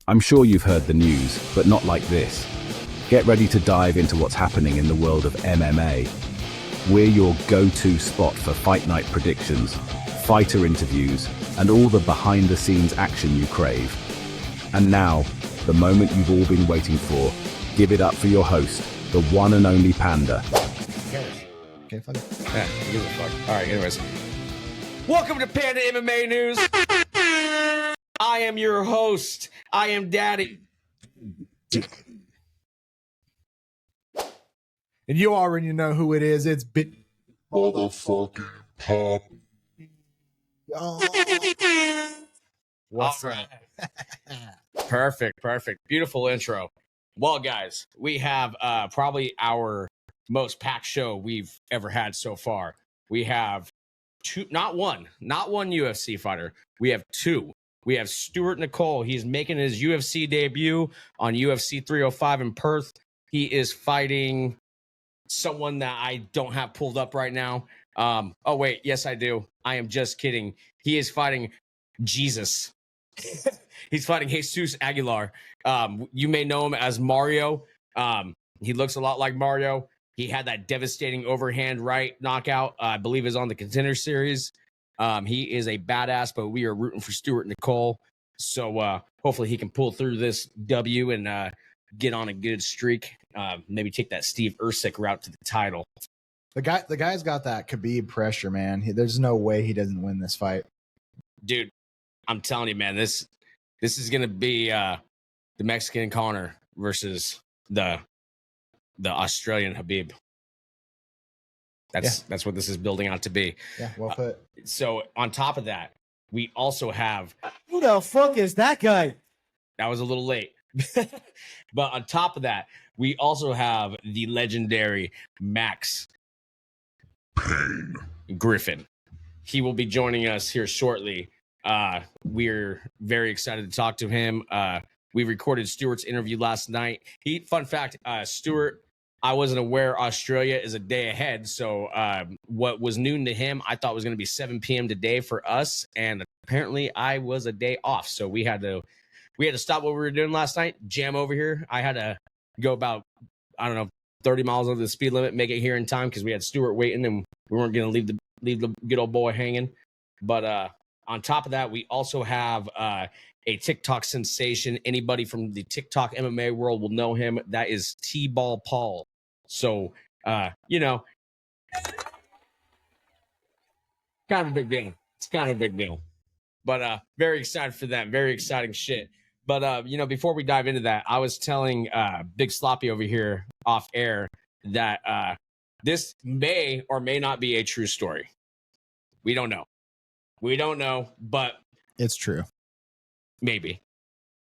I'm sure you've heard the news, but not like this. Get ready to dive into what's happening in the world of MMA. We're your go-to spot for fight night predictions, fighter interviews, and all the behind-the-scenes action you crave. And now, the moment you've all been waiting for. Give it up for your host, the one and only Panda. Okay, fuck it. Yeah, who gives a fuck. All right, anyways. Welcome to Panda MMA News. I am your host. I am Daddy. And you already know who it is. It's Big Motherfucking Pop. What's All up? right. Perfect. Beautiful intro. Well, guys, we have probably our most packed show we've ever had so far. We have two, not one UFC fighter. We have two. We have Stewart Nicoll. He's making his UFC debut on UFC 305 in Perth. He is fighting someone that I don't have pulled up right now. Oh, wait. Yes, I do. I am just kidding. He is fighting Jesus. He's fighting Jesus Aguilar. You may know him as Mario. He looks a lot like Mario. He had that devastating overhand right knockout, I believe is on the Contender Series. He is a badass, but we are rooting for Stewart Nicoll. So hopefully he can pull through this W and get on a good streak. Maybe take that Steve Ercik route to the title. The guy's got that Khabib pressure, man. There's no way he doesn't win this fight. Dude, I'm telling you, man, this is gonna be the Mexican Connor versus the Australian Khabib. That's what this is building out to be. Yeah, well put. So on top of that, we also have Who the fuck is that guy? that was a little late. But on top of that, we also have the legendary Max Griffin. He will be joining us here shortly. We're very excited to talk to him. We recorded Stewart's interview last night. Fun fact, Stewart, I wasn't aware Australia is a day ahead. So what was noon to him, I thought was going to be 7 p.m. today for us. And apparently I was a day off. So we had to stop what we were doing last night, jam over here. I had to go about, 30 miles over the speed limit, make it here in time because we had Stewart waiting and we weren't going to leave the good old boy hanging. But on top of that, we also have a TikTok sensation. Anybody from the TikTok MMA world will know him. That is Teeballpaul. So, kind of a big deal. It's kind of a big deal. But very excited for that. Very exciting shit. But, before we dive into that, I was telling Big Sloppy over here off air that this may or may not be a true story. We don't know, but It's true. maybe.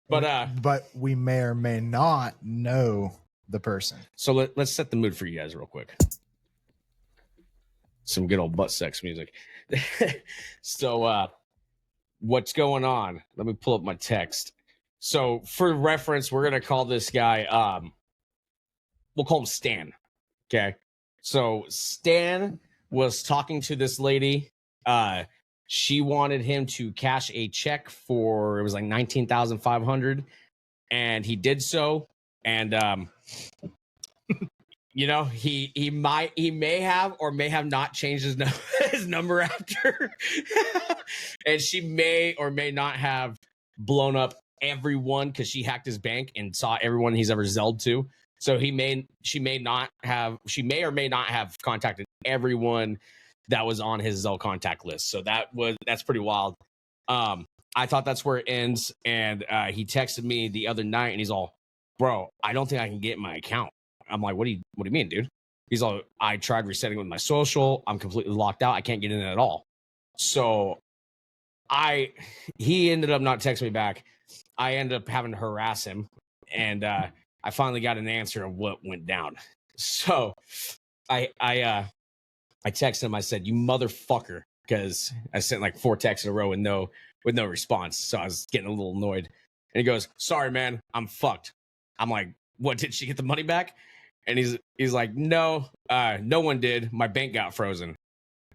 But we may or may not know the person. so let's set the mood for you guys real quick. Some good old butt sex music. So what's going on? Let me pull up my text. So for reference, we're gonna call this guy we'll call him Stan. Okay. So Stan was talking to this lady. She wanted him to cash a check for, it was like $19,500, and he did so. And he may have or may have not changed his number after, and she may or may not have blown up everyone because she hacked his bank and saw everyone he's ever Zelled to. So she may or may not have contacted everyone that was on his Zelle contact list. So that's pretty wild. I thought that's where it ends. And he texted me the other night and he's all, bro, I don't think I can get in my account. I'm like, what do you mean, dude? He's all, I tried resetting with my social. I'm completely locked out. I can't get in at all. So he ended up not texting me back. I ended up having to harass him. And I finally got an answer of what went down. So I texted him. I said, you motherfucker, because I sent like 4 texts in a row with no response. So I was getting a little annoyed. And he goes, sorry, man, I'm fucked. I'm like, what, did she get the money back? And he's like, no one did. My bank got frozen.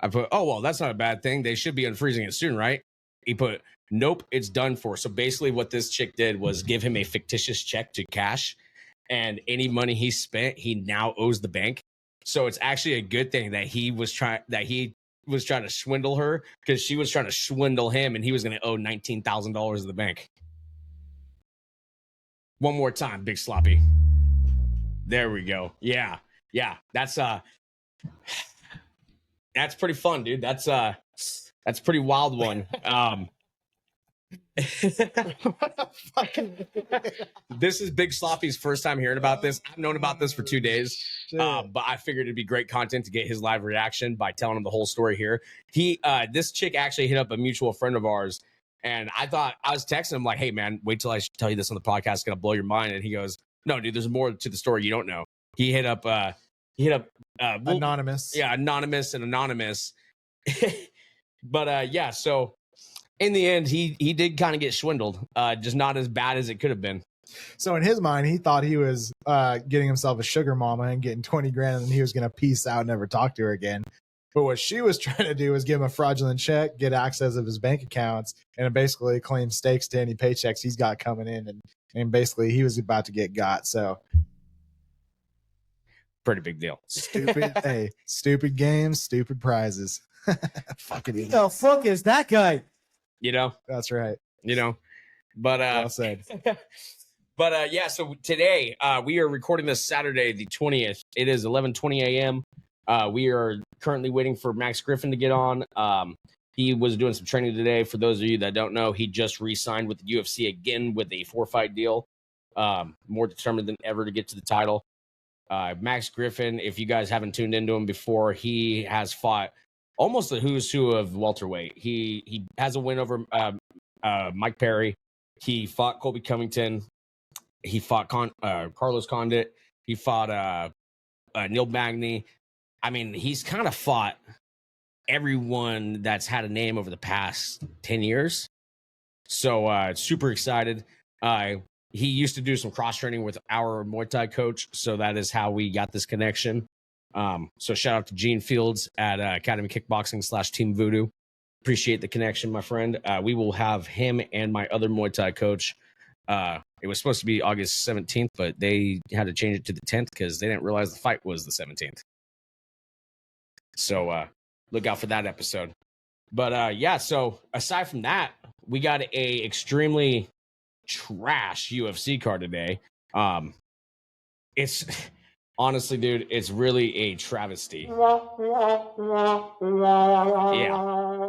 I put, oh, well, that's not a bad thing. They should be unfreezing it soon, right? He put, nope, it's done for. So basically what this chick did was give him a fictitious check to cash, and any money he spent, he now owes the bank. So it's actually a good thing that he was trying to swindle her, because she was trying to swindle him, and he was going to owe $19,000 to the bank. One more time, Big Sloppy. There we go. Yeah. That's pretty fun, dude. That's a pretty wild one. This is Big Sloppy's first time hearing about this. I've known about this for 2 days, but I figured it'd be great content to get his live reaction by telling him the whole story here. This chick actually hit up a mutual friend of ours, and I was texting him like, "Hey man, wait till I tell you this on the podcast. It's gonna blow your mind." And he goes, "No, dude, there's more to the story you don't know." He hit up Anonymous. Yeah, anonymous and anonymous. But yeah, so in the end, he did kind of get swindled, just not as bad as it could have been. So in his mind, he thought he was getting himself a sugar mama and getting 20 grand, and he was going to peace out and never talk to her again. But what she was trying to do was give him a fraudulent check, get access of his bank accounts, and basically claim stakes to any paychecks he's got coming in. And basically he was about to get got. So pretty big deal. Stupid. Hey, stupid games, stupid prizes. Fucking Who the fuck is that guy? You know, that's right. You know, but well said. But yeah, so today we are recording this Saturday, the 20th. It is 11:20 a.m. We are currently waiting for Max Griffin to get on. He was doing some training today. For those of you that don't know, he just re-signed with the UFC again with a 4-fight deal. More determined than ever to get to the title. Max Griffin, if you guys haven't tuned into him before, he has fought almost the who's who of welterweight. He has a win over Mike Perry. He fought Colby Covington. He fought Carlos Condit. He fought Neil Magny. I mean, he's kind of fought everyone that's had a name over the past 10 years. So super excited. He used to do some cross-training with our Muay Thai coach, so that is how we got this connection. So shout out to Gene Fields at Academy Kickboxing / Team Voodoo. Appreciate the connection, my friend. We will have him and my other Muay Thai coach. It was supposed to be August 17th, but they had to change it to the 10th because they didn't realize the fight was the 17th. So look out for that episode. But yeah, so aside from that, we got a extremely trash UFC card today. It's honestly, dude, it's really a travesty. Yeah,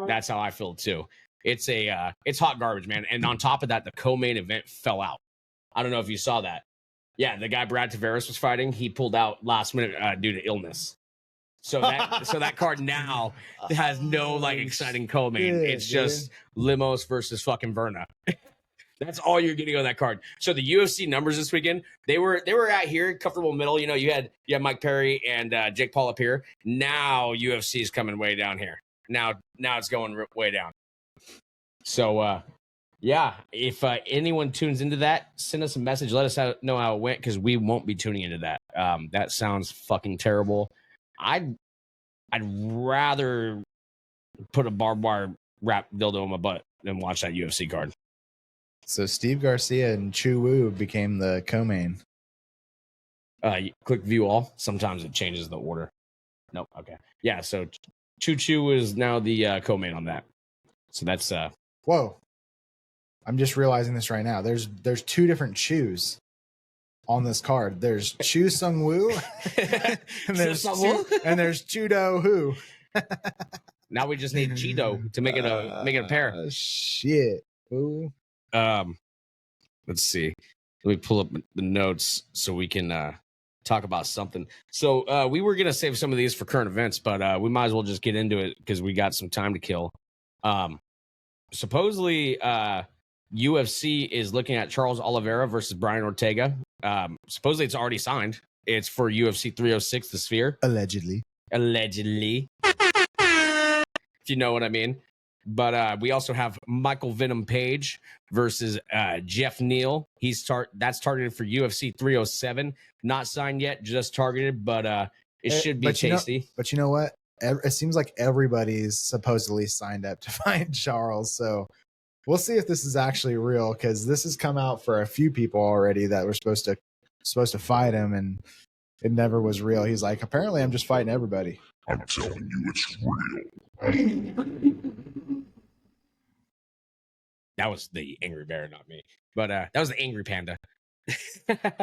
that's how I feel too. It's hot garbage, man. And on top of that, the co-main event fell out. I don't know if you saw that. Yeah, the guy Brad Tavares was fighting. He pulled out last minute due to illness. So that card now has no like exciting co-main. It's just Limos versus fucking Verna. That's all you're getting on that card. So the UFC numbers this weekend, they were out here, comfortable middle. You know, you had Mike Perry and Jake Paul up here. Now UFC is coming way down here. Now it's going way down. So yeah, if anyone tunes into that, send us a message. Let us know how it went, because we won't be tuning into that. That sounds fucking terrible. I'd rather put a barbed wire wrap dildo in my butt than watch that UFC card. So Steve Garcia and Chu Wu became the co-main. Click view all. Sometimes it changes the order. Nope. Okay. Yeah. So Chu is now the co-main on that. So that's Whoa. I'm just realizing this right now. There's two different Chus on this card. There's Chu Sung Woo and there's Chudo Hu. Now we just need Cheeto to make it a pair. Shit. Ooh. Let's see. Let me pull up the notes so we can talk about something. So we were gonna save some of these for current events, but we might as well just get into it because we got some time to kill. Supposedly UFC is looking at Charles Oliveira versus Brian Ortega. Supposedly it's already signed. It's for UFC 306, the Sphere. Allegedly. If you know what I mean. But we also have Michael Venom Page versus Jeff Neal. That's targeted for UFC 307. Not signed yet, just targeted, but it should be tasty. But you know what? It seems like everybody's supposedly signed up to find Charles. So We'll see if this is actually real, because this has come out for a few people already that were supposed to fight him, and it never was real. He's like, apparently I'm just fighting everybody. I'm telling you, it's real. That was the angry bear, not me. But that was the angry panda.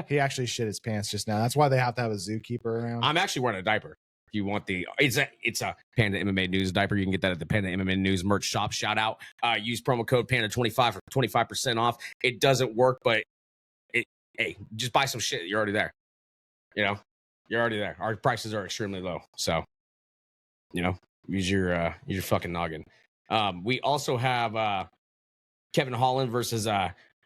He actually shit his pants just now. That's why they have to have a zookeeper around. I'm actually wearing a diaper. If you want it's a Panda MMA News diaper. You can get that at the Panda MMA News merch shop. Shout out. Use promo code Panda25 for 25% off. It doesn't work, but hey, just buy some shit. You're already there. You know, you're already there. Our prices are extremely low. So, use your fucking noggin. We also have Kevin Holland versus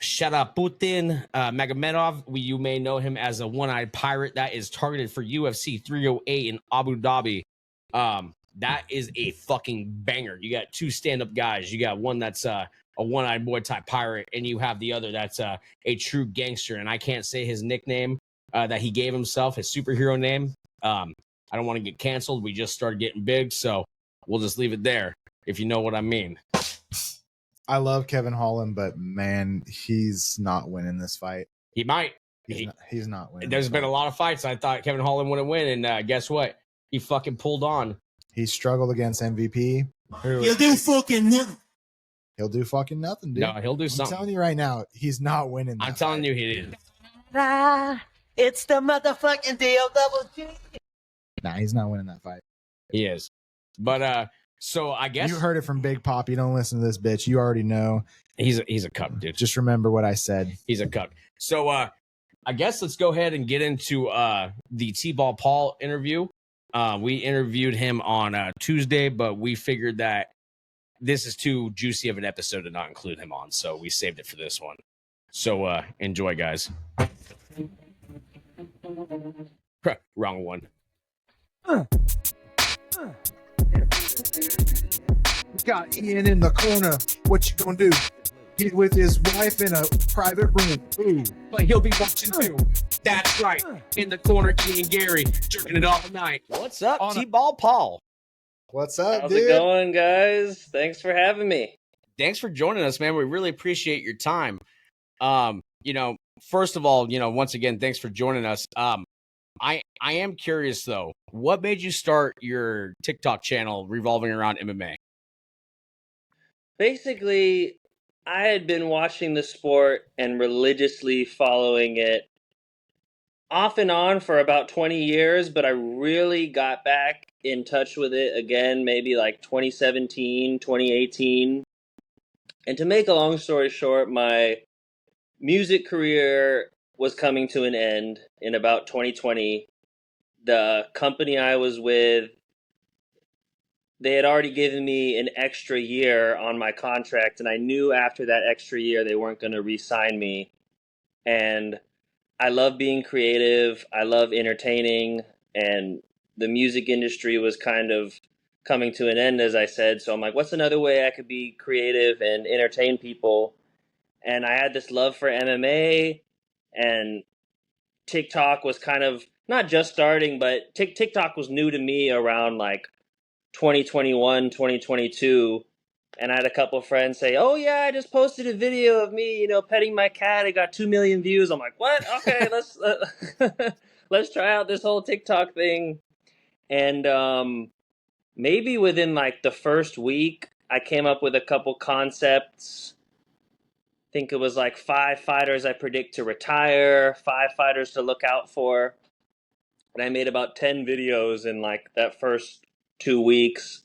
Sharaputin Magomedov. You may know him as a one-eyed pirate that is targeted for UFC 308 in Abu Dhabi. That is a fucking banger. You got two stand-up guys. You got one that's a one-eyed boy type pirate, and you have the other that's a true gangster. And I can't say his nickname that he gave himself, his superhero name. I don't want to get canceled. We just started getting big, so we'll just leave it there, if you know what I mean. I love Kevin Holland, but man, he's not winning this fight. He might. He's not winning. There's been a lot of fights I thought Kevin Holland wouldn't win, and guess what? He fucking pulled on. He struggled against MVP. He'll do fucking nothing. He'll do fucking nothing, dude. No, he'll do something. I'm telling you right now, he's not winning. I'm telling you, he is. It's the motherfucking DLG. Nah, he's not winning that fight. He is. But so I guess you heard it from Big Pop. You don't listen to this bitch. You already know. He's a cuck, dude. Just remember what I said. He's a cuck. So I guess let's go ahead and get into the Teeballpaul interview. We interviewed him on Tuesday, but we figured that this is too juicy of an episode to not include him on, so we saved it for this one. So enjoy, guys. Wrong one. Got Ian in the corner. What you gonna do? He's with his wife in a private room. Ooh. But he'll be watching too. That's right. In the corner, Ian Gary, jerking it all night. What's up, Teeballpaul? What's up, How's dude? it going, guys? Thanks for having me. Thanks for joining us, man. We really appreciate your time. First of all, once again, thanks for joining us. I am curious though, what made you start your TikTok channel revolving around MMA? Basically, I had been watching the sport and religiously following it off and on for about 20 years, but I really got back in touch with it again, maybe like 2017, 2018. And to make a long story short, my music career was coming to an end in about 2020. The company I was with, they had already given me an extra year on my contract, and I knew after that extra year they weren't going to re-sign me. And I love being creative. I love entertaining, and the music industry was kind of coming to an end, as I said. So I'm like, what's another way I could be creative and entertain people? And I had this love for MMA, and TikTok was kind of not just starting, but TikTok was new to me around like 2021, 2022. And I had a couple of friends say, oh yeah, I just posted a video of me, petting my cat. It got 2 million views. I'm like, what? Okay, let's try out this whole TikTok thing. And maybe within like the first week, I came up with a couple concepts. I think it was like 5 fighters I predict to retire, 5 fighters to look out for. And I made about 10 videos in like that first 2 weeks.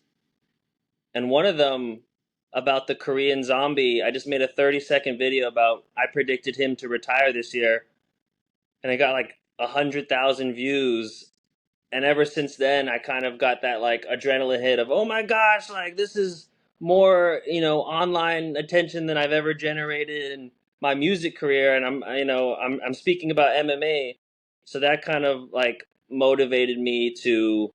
And one of them about the Korean zombie, I just made a 30-second video about I predicted him to retire this year. And I got like 100,000 views. And ever since then, I kind of got that like adrenaline hit of, oh my gosh, like this is more, online attention than I've ever generated in my music career. And I'm speaking about MMA. So that kind of like motivated me to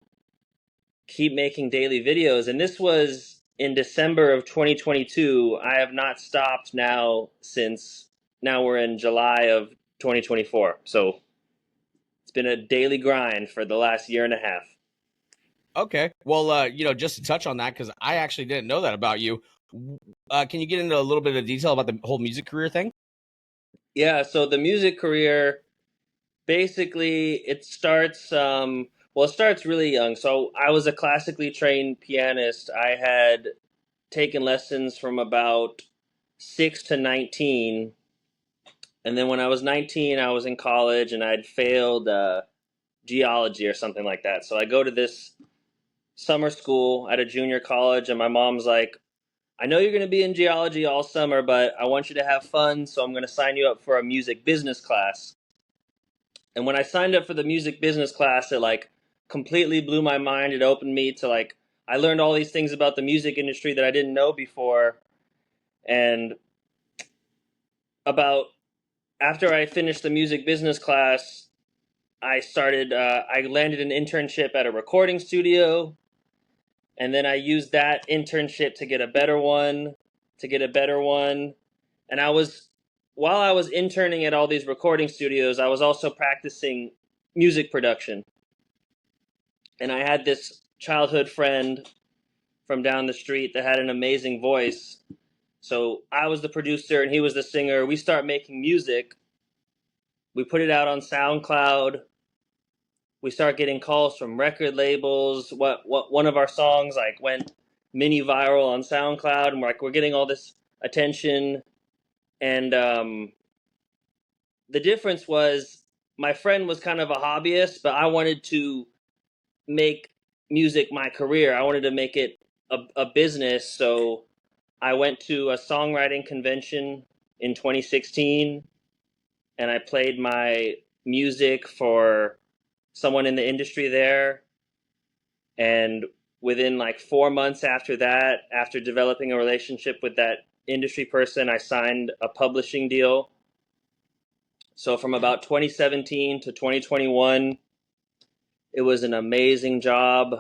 keep making daily videos. And this was in December of 2022. I have not stopped now since now we're in July of 2024. So it's been a daily grind for the last year and a half. Okay. Well, just to touch on that, because I actually didn't know that about you. Can you get into a little bit of detail about the whole music career thing? Yeah, so the music career, basically, it starts, it starts really young. So I was a classically trained pianist. I had taken lessons from about 6 to 19. And then when I was 19, I was in college and I'd failed geology or something like that. So I go to this summer school at a junior college, and my mom's like, I know you're going to be in geology all summer, but I want you to have fun, so I'm going to sign you up for a music business class. And when I signed up for the music business class, it like completely blew my mind. It opened me to like, I learned all these things about the music industry that I didn't know before. And about after I finished the music business class, I landed an internship at a recording studio. And then I used that internship to get a better one, And while I was interning at all these recording studios, I was also practicing music production. And I had this childhood friend from down the street that had an amazing voice. So I was the producer and he was the singer. We start making music. We put it out on SoundCloud. We start getting calls from record labels. What one of our songs like went mini viral on SoundCloud, and we're getting all this attention. And the difference was my friend was kind of a hobbyist, but I wanted to make music my career. I wanted to make it a business. So I went to a songwriting convention in 2016, and I played my music for someone in the industry there. And within like 4 months after that, after developing a relationship with that industry person, I signed a publishing deal. So from about 2017 to 2021, it was an amazing job.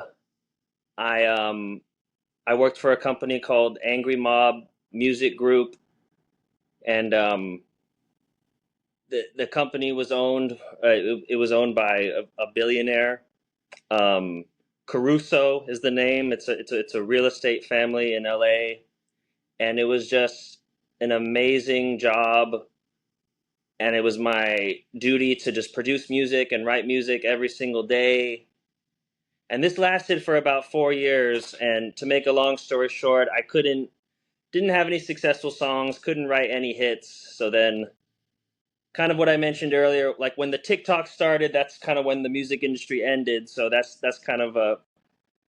I worked for a company called Angry Mob Music Group, and the company was owned. It was owned by a billionaire. Caruso is the name. It's a real estate family in LA, and it was just an amazing job. And it was my duty to just produce music and write music every single day. And this lasted for about 4 years. And to make a long story short, I didn't have any successful songs, couldn't write any hits. So then, kind of what I mentioned earlier, like when the TikTok started, that's kind of when the music industry ended. So that's kind of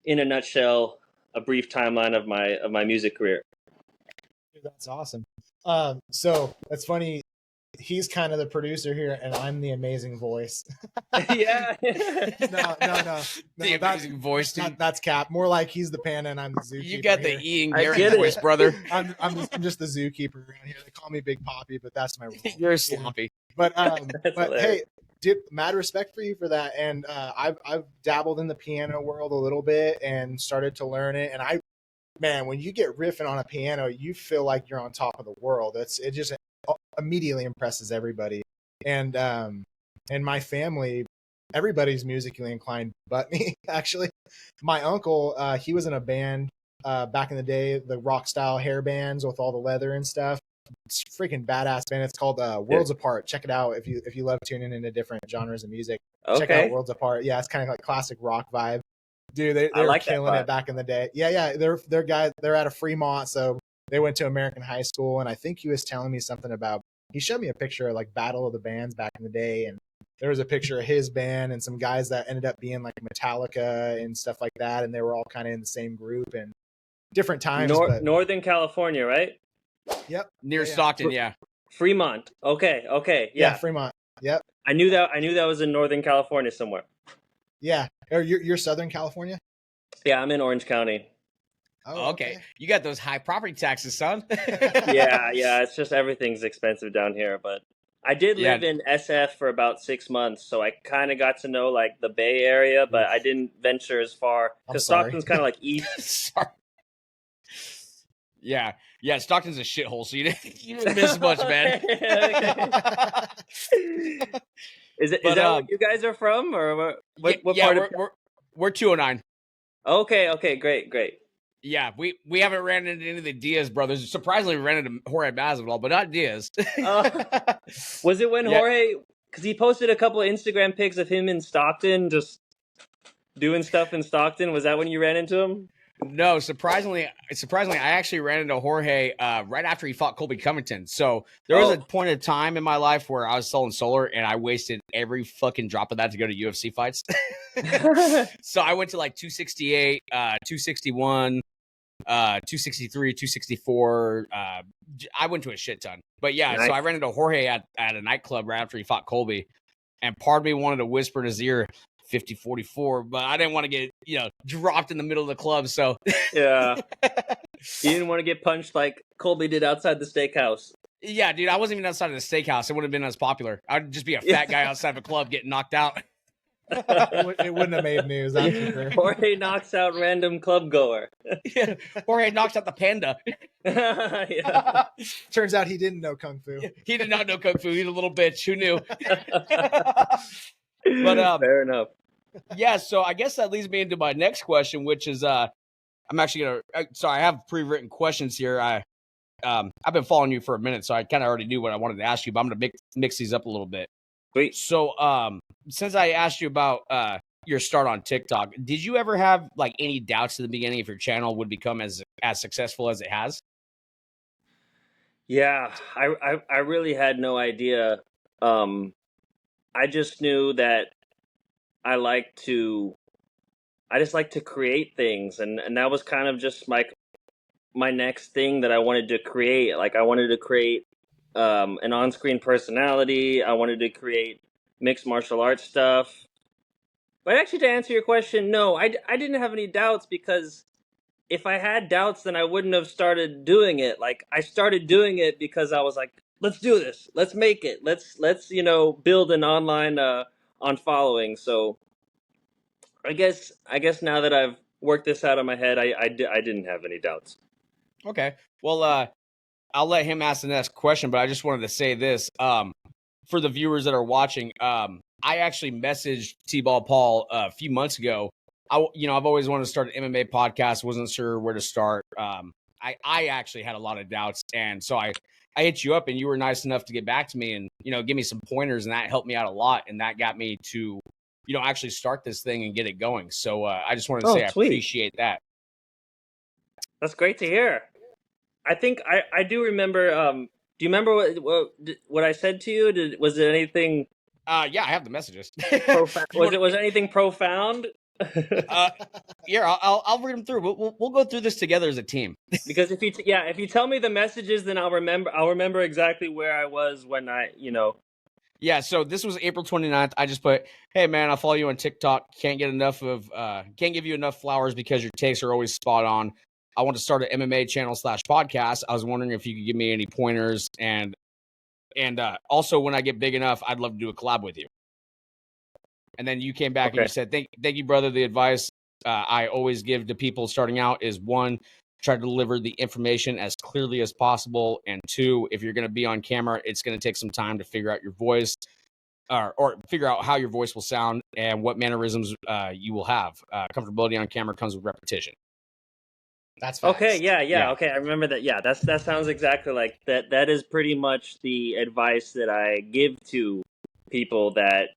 in a nutshell, a brief timeline of my music career. That's awesome. So that's funny. He's kind of the producer here, and I'm the amazing voice. Yeah. No. The amazing voice, dude. That's Cap. More like he's the panda, and I'm the zookeeper. You got the here. Ian I Garrett get it. voice, brother. I'm just the zookeeper around here. They call me Big Poppy, but that's my role. You're sloppy. But hilarious. hey, dude, mad respect for you for that. And I've dabbled in the piano world a little bit and started to learn it. And man, when you get riffing on a piano, you feel like you're on top of the world. It just immediately impresses everybody. And my family, everybody's musically inclined but me. Actually, my uncle, he was in a band back in the day, the rock style hair bands with all the leather and stuff. It's freaking badass band. It's called Worlds Apart. Check it out if you love tuning into different genres of music. Okay. Check out Worlds Apart. Yeah, it's kind of like classic rock vibe. Dude, they were like killing it back in the day. Yeah, they're guys. They're out of Fremont, so they went to American high school, and I think he was telling me something about. He showed me a picture of like Battle of the Bands back in the day, and there was a picture of his band and some guys that ended up being like Metallica and stuff like that, and they were all kind of in the same group and different times. Northern California, right? Yep. Near Stockton, yeah. Fremont. Okay. Yeah, Fremont. Yep. I knew that was in Northern California somewhere. Yeah. You're Southern California? Yeah, I'm in Orange County. Oh, okay. You got those high property taxes, son. Yeah. It's just everything's expensive down here. But I did live in SF for about 6 months, so I kind of got to know like the Bay Area, but I didn't venture as far because Stockton's kind of like east. Sorry. Yeah, Stockton's a shithole, so you didn't miss much, man. Is that what you guys are from, or what part of? We're 209. Okay, great. Yeah, we haven't ran into any of the Diaz brothers. Surprisingly, we ran into Jorge Masvidal, but not Diaz. Was it when Yeah. Jorge? Because he posted a couple of Instagram pics of him in Stockton, just doing stuff in Stockton. Was that when you ran into him? No, surprisingly, I actually ran into Jorge right after he fought Colby Covington. So there was a point of time in my life where I was selling solar, and I wasted every fucking drop of that to go to UFC fights. So I went to like 268, 261, 263, 264. I went to a shit ton. But yeah, Nice. so I ran into Jorge at a nightclub right after he fought Colby, and part of me wanted to whisper in his ear, 50-44, but I didn't want to get, dropped in the middle of the club. So Yeah. You didn't want to get punched like Colby did outside the steakhouse. yeah, dude, I wasn't even outside of the steakhouse. It wouldn't have been as popular. I'd just be a fat guy outside of a club getting knocked out. It wouldn't have made news. That's for sure. Jorge knocks out random club goer. Yeah. Jorge knocks out the panda. Yeah. Turns out he didn't know kung fu. He did not know kung fu. He's a little bitch. Who knew? But fair enough. yeah, so I guess that leads me into my next question, which is I'm actually gonna. So I have pre-written questions here. I've been following you for a minute, so I kind of already knew what I wanted to ask you, but I'm gonna mix these up a little bit. Sweet. So since I asked you about your start on TikTok, did you ever have like any doubts at the beginning if your channel would become as successful as it has? Yeah, I really had no idea. I just knew that I just like to create things, and that was kind of just like my next thing that I wanted to create. Like I wanted to create an on-screen personality. I wanted to create mixed martial arts stuff. But actually, to answer your question, no, I didn't have any doubts, because if I had doubts, then I wouldn't have started doing it. Like I started doing it because I was like, let's do this. Let's make it. Let's build an online on following. So I guess now that I've worked this out in my head, I didn't have any doubts. Okay. Well, I'll let him ask the next question, but I just wanted to say this. For the viewers that are watching, I actually messaged Teeballpaul a few months ago. I've always wanted to start an MMA podcast, wasn't sure where to start. I actually had a lot of doubts, and so I hit you up, and you were nice enough to get back to me and, give me some pointers, and that helped me out a lot, and that got me to, actually start this thing and get it going. So I just wanted to say sweet. I appreciate that. That's great to hear. I think I do remember. Do you remember what I said to you? Was it anything? Yeah, I have the messages. Was it anything profound? Here, I'll read them through. We'll go through this together as a team. Because if you tell me the messages, then I'll remember exactly where I was when Yeah, so this was April 29th. I just put, hey man, I'll follow you on TikTok. Can't give you enough flowers because your takes are always spot on. I want to start an MMA channel /podcast. I was wondering if you could give me any pointers, and also when I get big enough, I'd love to do a collab with you. And then you came back and you said, thank you, brother. The advice I always give to people starting out is, 1, try to deliver the information as clearly as possible. And 2, if you're going to be on camera, it's going to take some time to figure out your voice or figure out how your voice will sound and what mannerisms you will have. Comfortability on camera comes with repetition. That's facts. Okay, yeah. Okay, I remember that. Yeah, that sounds exactly like that. That is pretty much the advice that I give to people that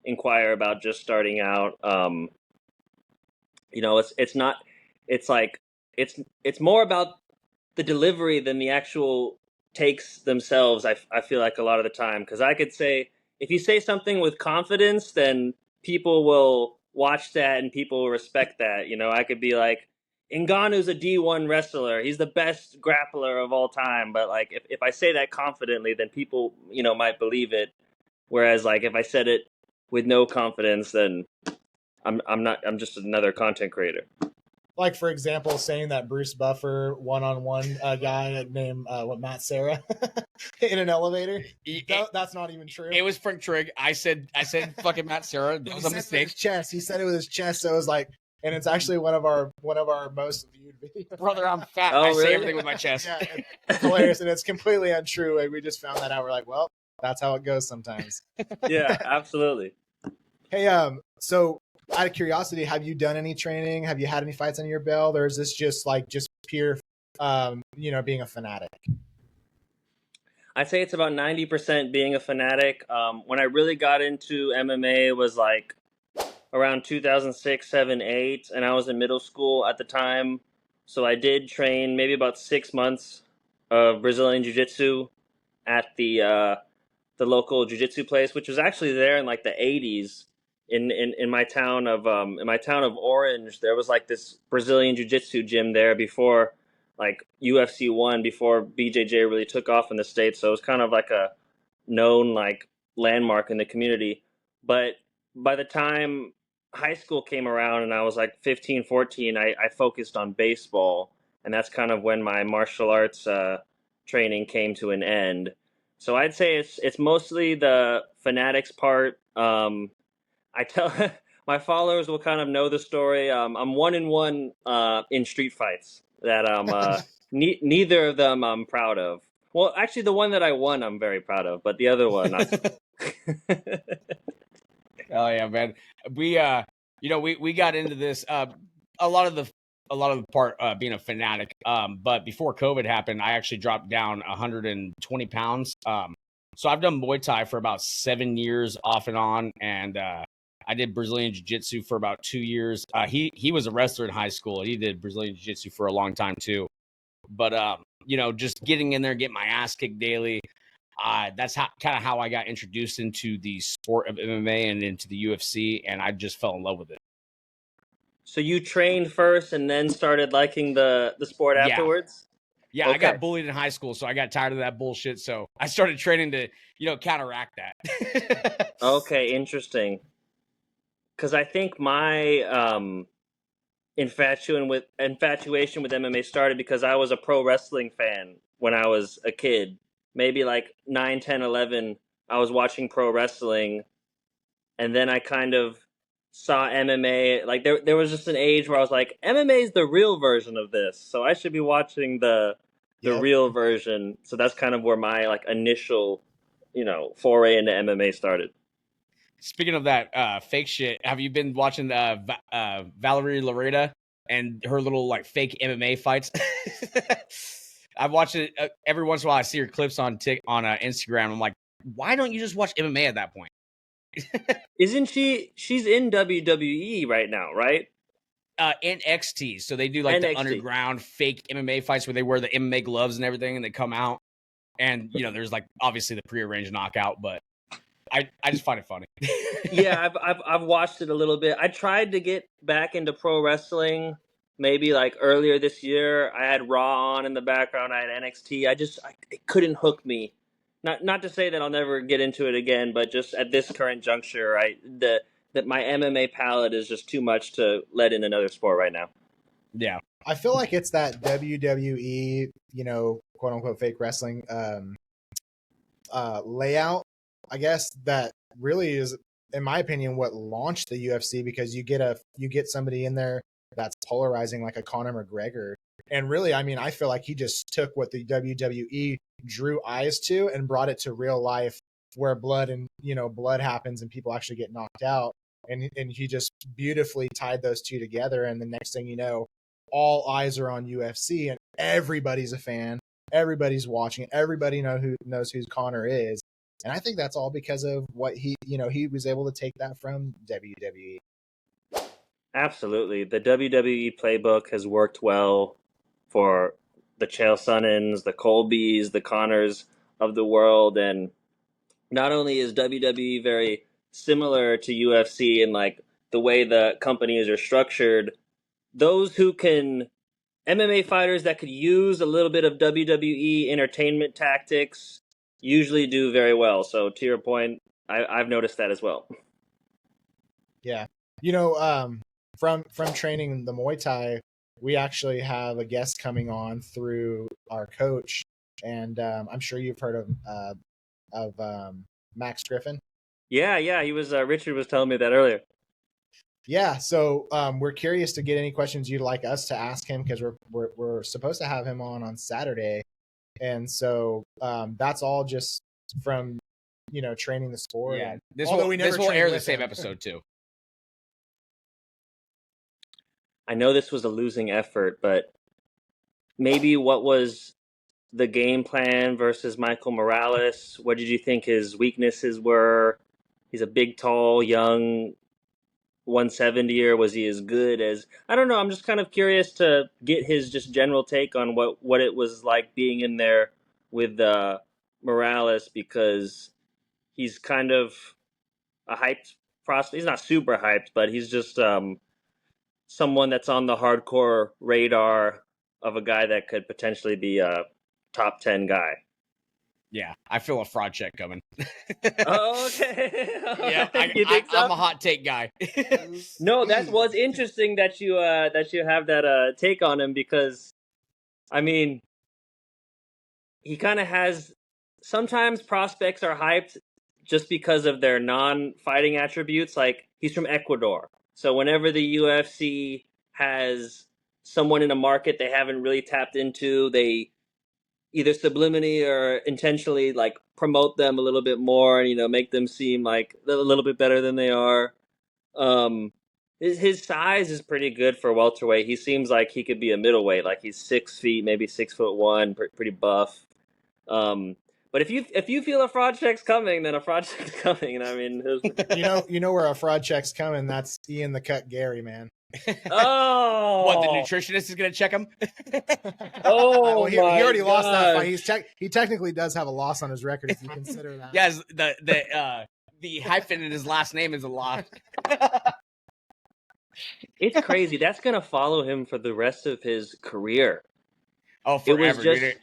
inquire about just starting out. It's more about the delivery than the actual takes themselves. I feel like a lot of the time, because I could say, if you say something with confidence, then people will watch that and people will respect that. I could be like, Ngannou's a D1 wrestler. He's the best grappler of all time. But like, if I say that confidently, then people, might believe it. Whereas like, if I said it with no confidence, then I'm just another content creator. Like, for example, saying that Bruce Buffer one-on-one guy named Matt Serra in an elevator. That's not even true. It was Frank Trigg. I said fucking Matt Serra. That was a mistake. He said it with his chest. So it was like, and it's actually one of our most viewed videos. Brother, I'm fat. Oh, I really? say everything with my chest. Yeah, it's hilarious, and it's completely untrue. Like, we just found that out. We're like, well, that's how it goes sometimes. Yeah, absolutely. Hey, so Out of curiosity, have you done any training? Have you had any fights under your belt, or is this just pure, being a fanatic? I'd say it's about 90% being a fanatic. When I really got into MMA was like around 2006, 7, 8, and I was in middle school at the time. So I did train maybe about 6 months of Brazilian Jiu-Jitsu at the local jiu-jitsu place, which was actually there in like the 80s. In my town of Orange, there was like this Brazilian jiu-jitsu gym there before like UFC 1, before BJJ really took off in the States. So it was kind of like a known like landmark in the community. But by the time high school came around and I was like 15, 14, I focused on baseball. And that's kind of when my martial arts training came to an end. So I'd say it's mostly the fanatics part. I tell my followers will kind of know the story. I'm 1-1 in street fights that neither of them I'm proud of. Well, actually, the one that I won, I'm very proud of, but the other one, not so much. Oh yeah, man. We got into this a lot of the part being a fanatic. But before COVID happened, I actually dropped down 120 pounds. So I've done Muay Thai for about 7 years off and on, and I did Brazilian Jiu-Jitsu for about 2 years. He was a wrestler in high school. He did Brazilian Jiu-Jitsu for a long time too. But just getting in there, getting my ass kicked daily. That's kind of how I got introduced into the sport of MMA and into the UFC, and I just fell in love with it. So you trained first and then started liking the sport afterwards? Yeah, okay. I got bullied in high school, so I got tired of that bullshit. So I started training to, counteract that. Okay, interesting. Because I think my infatuation with MMA started because I was a pro wrestling fan when I was a kid. Maybe like 9, 10, 11, I was watching pro wrestling, and then I kind of saw MMA. Like there was just an age where I was like, MMA is the real version of this, so I should be watching the real version. So that's kind of where my like initial, foray into MMA started. Speaking of that fake shit, have you been watching Valerie Loretta and her little like fake MMA fights? I've watched it every once in a while. I see her clips on Instagram. I'm like, why don't you just watch MMA at that point? Isn't she? She's in WWE right now, right? NXT. So they do like the underground fake MMA fights where they wear the MMA gloves and everything, and they come out. And there's like obviously the prearranged knockout, but I just find it funny. Yeah, I've watched it a little bit. I tried to get back into pro wrestling maybe like earlier this year. I had Raw on in the background. I had NXT. It couldn't hook me. Not to say that I'll never get into it again, but just at this current juncture, that my MMA palette is just too much to let in another sport right now. Yeah, I feel like it's that WWE, quote unquote fake wrestling layout, I guess, that really is, in my opinion, what launched the UFC, because you get somebody in there that's polarizing like a Conor McGregor. And really, I mean, I feel like he just took what the WWE drew eyes to and brought it to real life, where blood happens and people actually get knocked out. And he just beautifully tied those two together. And the next thing you know, all eyes are on UFC and everybody's a fan. Everybody's watching. Everybody knows who Conor is. And I think that's all because of what he was able to take that from WWE. Absolutely. The WWE playbook has worked well for the Chael Sonnens, the Colbys, the Conors of the world. And not only is WWE very similar to UFC in like the way the companies are structured, those who can MMA fighters that could use a little bit of WWE entertainment tactics usually do very well. So to your point, I've noticed that as well. Yeah. From training the Muay Thai, we actually have a guest coming on through our coach, and I'm sure you've heard of Max Griffin. Yeah, he was. Richard was telling me that earlier. Yeah, so we're curious to get any questions you'd like us to ask him, because we're supposed to have him on Saturday, and so that's all just from training the sport. Yeah, this will air the same episode too. I know this was a losing effort, but maybe what was the game plan versus Michael Morales? What did you think his weaknesses were? He's a big, tall, young 170er. Was he as good as, I don't know. I'm just kind of curious to get his just general take on what it was like being in there with Morales, because he's kind of a hyped prospect. He's not super hyped, but he's just someone that's on the hardcore radar of a guy that could potentially be a top 10 guy. Yeah, I feel a fraud check coming. Oh, okay. Yeah, You think so? I'm a hot take guy. No, that was interesting that you have that take on him, because I mean, he kind of has, sometimes prospects are hyped just because of their non-fighting attributes. Like, he's from Ecuador, so whenever the UFC has someone in a market they haven't really tapped into, they either subliminally or intentionally like promote them a little bit more, and make them seem like a little bit better than they are. Um, his size is pretty good for welterweight. He seems like he could be a middleweight. Like, he's 6 feet, maybe 6'1", pretty buff. Um, but if you feel a fraud check's coming, then a fraud check's coming. And I mean, You know where a fraud check's coming. That's Ian the Cut Gary, man. oh, What, the nutritionist is going to check him? Oh, well, he already my lost that gosh. fight. He technically does have a loss on his record if you consider that. Yes, the hyphen in his last name is a lot. It's crazy. That's gonna follow him for the rest of his career. Oh, It was forever, just, dude.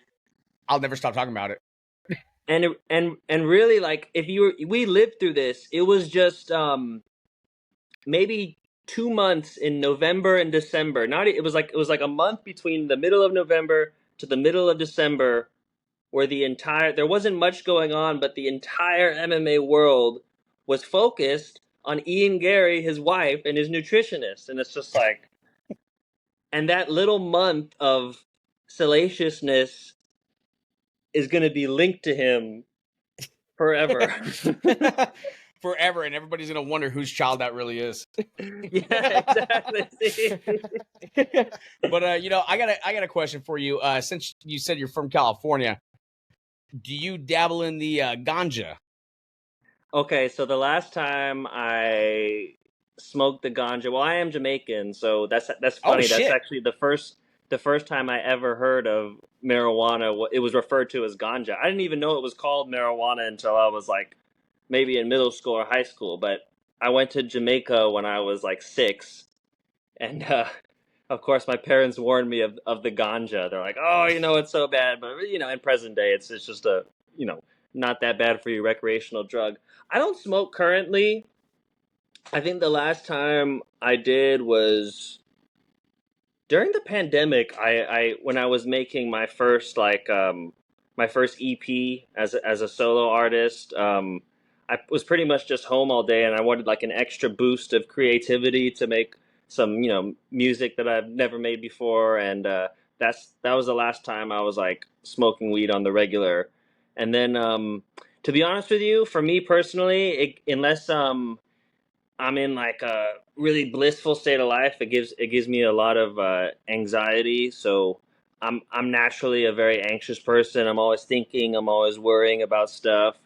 I'll never stop talking about it. and really, like, we lived through this. It was just maybe 2 months in November and December. It was like a month between the middle of November to the middle of December, where there wasn't much going on, but the entire MMA world was focused on Ian Gary, his wife, and his nutritionist. And it's just like, and that little month of salaciousness is going to be linked to him forever. Forever, and everybody's going to wonder whose child that really is. Yeah, exactly. But I got a question for you. Since you said you're from California, do you dabble in the ganja? Okay, so the last time I smoked the ganja, well, I am Jamaican, so that's funny. That's shit. actually the first time I ever heard of marijuana. It was referred to as ganja. I didn't even know it was called marijuana until I was like maybe in middle school or high school. But I went to Jamaica when I was like 6, and of course my parents warned me of the ganja. They're like, "Oh, it's so bad," but in present day, it's just a not that bad for you recreational drug. I don't smoke currently. I think the last time I did was during the pandemic. I when I was making my first my first EP as a solo artist. I was pretty much just home all day, and I wanted like an extra boost of creativity to make some music that I've never made before, and that was the last time I was like smoking weed on the regular. And then to be honest with you, for me personally, unless I'm in like a really blissful state of life, it gives me a lot of anxiety. So I'm naturally a very anxious person. I'm always thinking. I'm always worrying about stuff.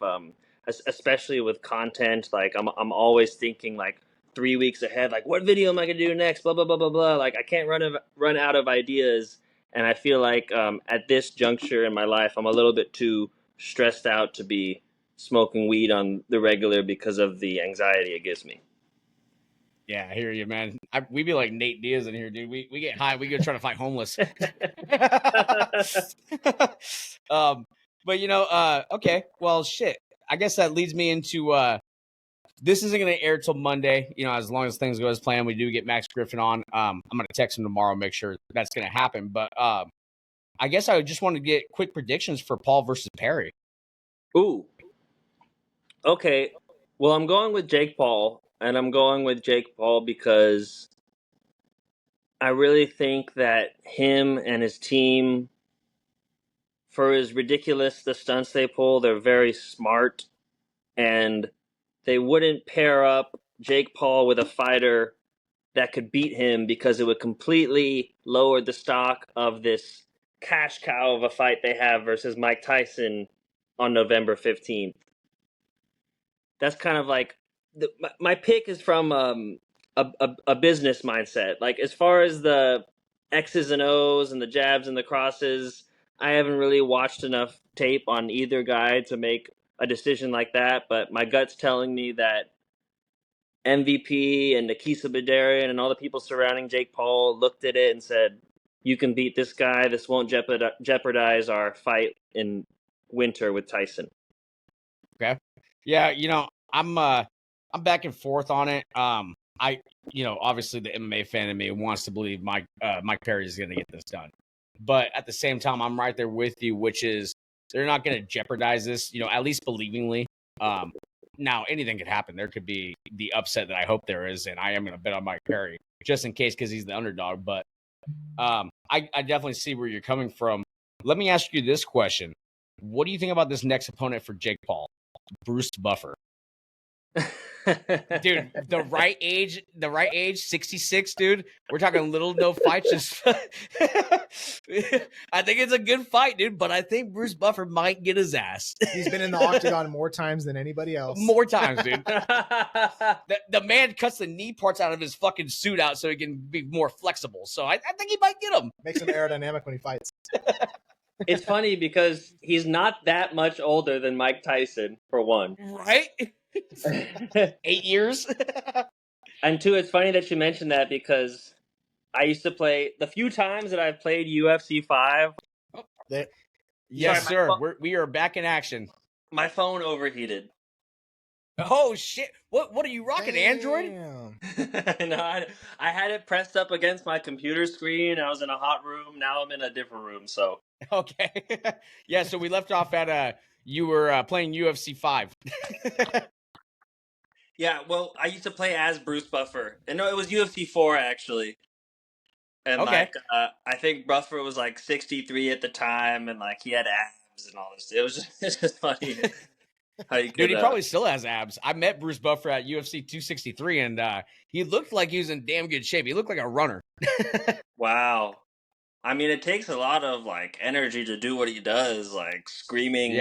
Especially with content, like I'm always thinking like 3 weeks ahead. Like, what video am I gonna do next? Blah blah blah blah blah. Like, I can't run out of ideas. And I feel like at this juncture in my life, I'm a little bit too stressed out to be smoking weed on the regular because of the anxiety it gives me. Yeah, I hear you, man. We be like Nate Diaz in here, dude. We get high. We go try to fight homeless. But okay. Well, shit. I guess that leads me into this isn't going to air till Monday. As long as things go as planned, we do get Max Griffin on. I'm going to text him tomorrow, make sure that's going to happen. But I guess I just want to get quick predictions for Paul versus Perry. Ooh. Okay. Well, I'm going with Jake Paul, and I'm going with Jake Paul because I really think that him and his team, for as ridiculous the stunts they pull, they're very smart, and they wouldn't pair up Jake Paul with a fighter that could beat him because it would completely lower the stock of this cash cow of a fight they have versus Mike Tyson on November 15th. That's kind of like my pick is from a business mindset. Like as far as the X's and O's and the jabs and the crosses, I haven't really watched enough tape on either guy to make a decision like that. But my gut's telling me that MVP and Nakisa Badarian and all the people surrounding Jake Paul looked at it and said, "You can beat this guy. This won't jeopardize our fight in winter with Tyson." Okay. Yeah, I'm back and forth on it. Obviously the MMA fan in me wants to believe Mike Perry is going to get this done. But at the same time, I'm right there with you, which is they're not going to jeopardize this, at least believingly. Now, anything could happen. There could be the upset that I hope there is, and I am going to bet on Mike Perry just in case because he's the underdog. But I definitely see where you're coming from. Let me ask you this question. What do you think about this next opponent for Jake Paul? Bruce Buffer. Dude, the right age, 66, dude. We're talking little no fights. Just I think it's a good fight, dude, but I think Bruce Buffer might get his ass. He's been in the octagon more times than anybody else. More times, dude. The man cuts the knee parts out of his fucking suit out so he can be more flexible. So I think he might get him. Makes him aerodynamic when he fights. It's funny because he's not that much older than Mike Tyson, for one. Right? 8 years. And two, it's funny that you mentioned that because I used to play the few times that I've played UFC 5. Yes, Sorry, sir. We are back in action. My phone overheated. Oh shit! What are you rocking? Damn. Android? No, I had it pressed up against my computer screen. I was in a hot room. Now I'm in a different room. So Okay. Yeah. So we left off at you were playing UFC 5. yeah, well, I used to play as Bruce Buffer, and no, it was UFC 4 actually. And Okay. I think Buffer was like 63 at the time, and like he had abs and all this. It was it's just funny. How you Dude, could, he probably still has abs. I met Bruce Buffer at UFC 263, and he looked like he was in damn good shape. He looked like a runner. Wow. I mean, it takes a lot of like energy to do what he does, like screaming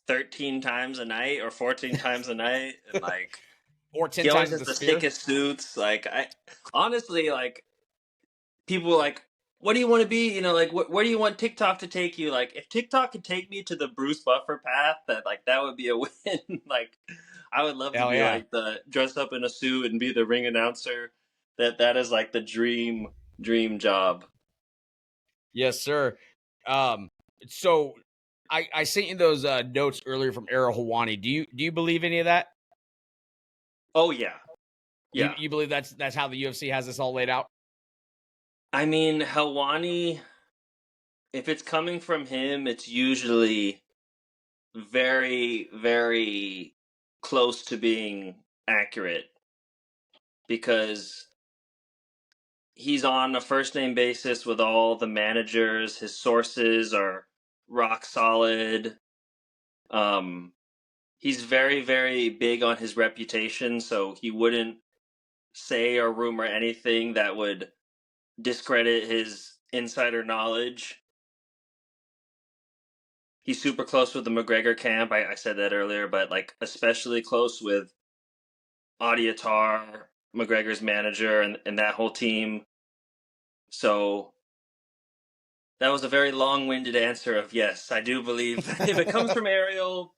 13 times a night or 14 times a night, and like Or 10 he always times has the the spear. sickest suits. Like I honestly like people were like, what do you want to be? Like where do you want TikTok to take you? Like if TikTok could take me to the Bruce Buffer path, that would be a win. Like I would love to be like the dress up in a suit and be the ring announcer. That is like the dream job. Yes, sir. So I sent you those notes earlier from Errol Hawani. Do you believe any of that? Oh yeah. Yeah. You believe that's how the UFC has this all laid out? I mean, Helwani, if it's coming from him, it's usually very, very close to being accurate because he's on a first name basis with all the managers. His sources are rock solid. He's very, very big on his reputation, so he wouldn't say or rumor anything that would discredit his insider knowledge. He's super close with the McGregor camp. I said that earlier, but like especially close with Audiatar, McGregor's manager, and that whole team. So that was a very long-winded answer of yes, I do believe if it comes from Ariel,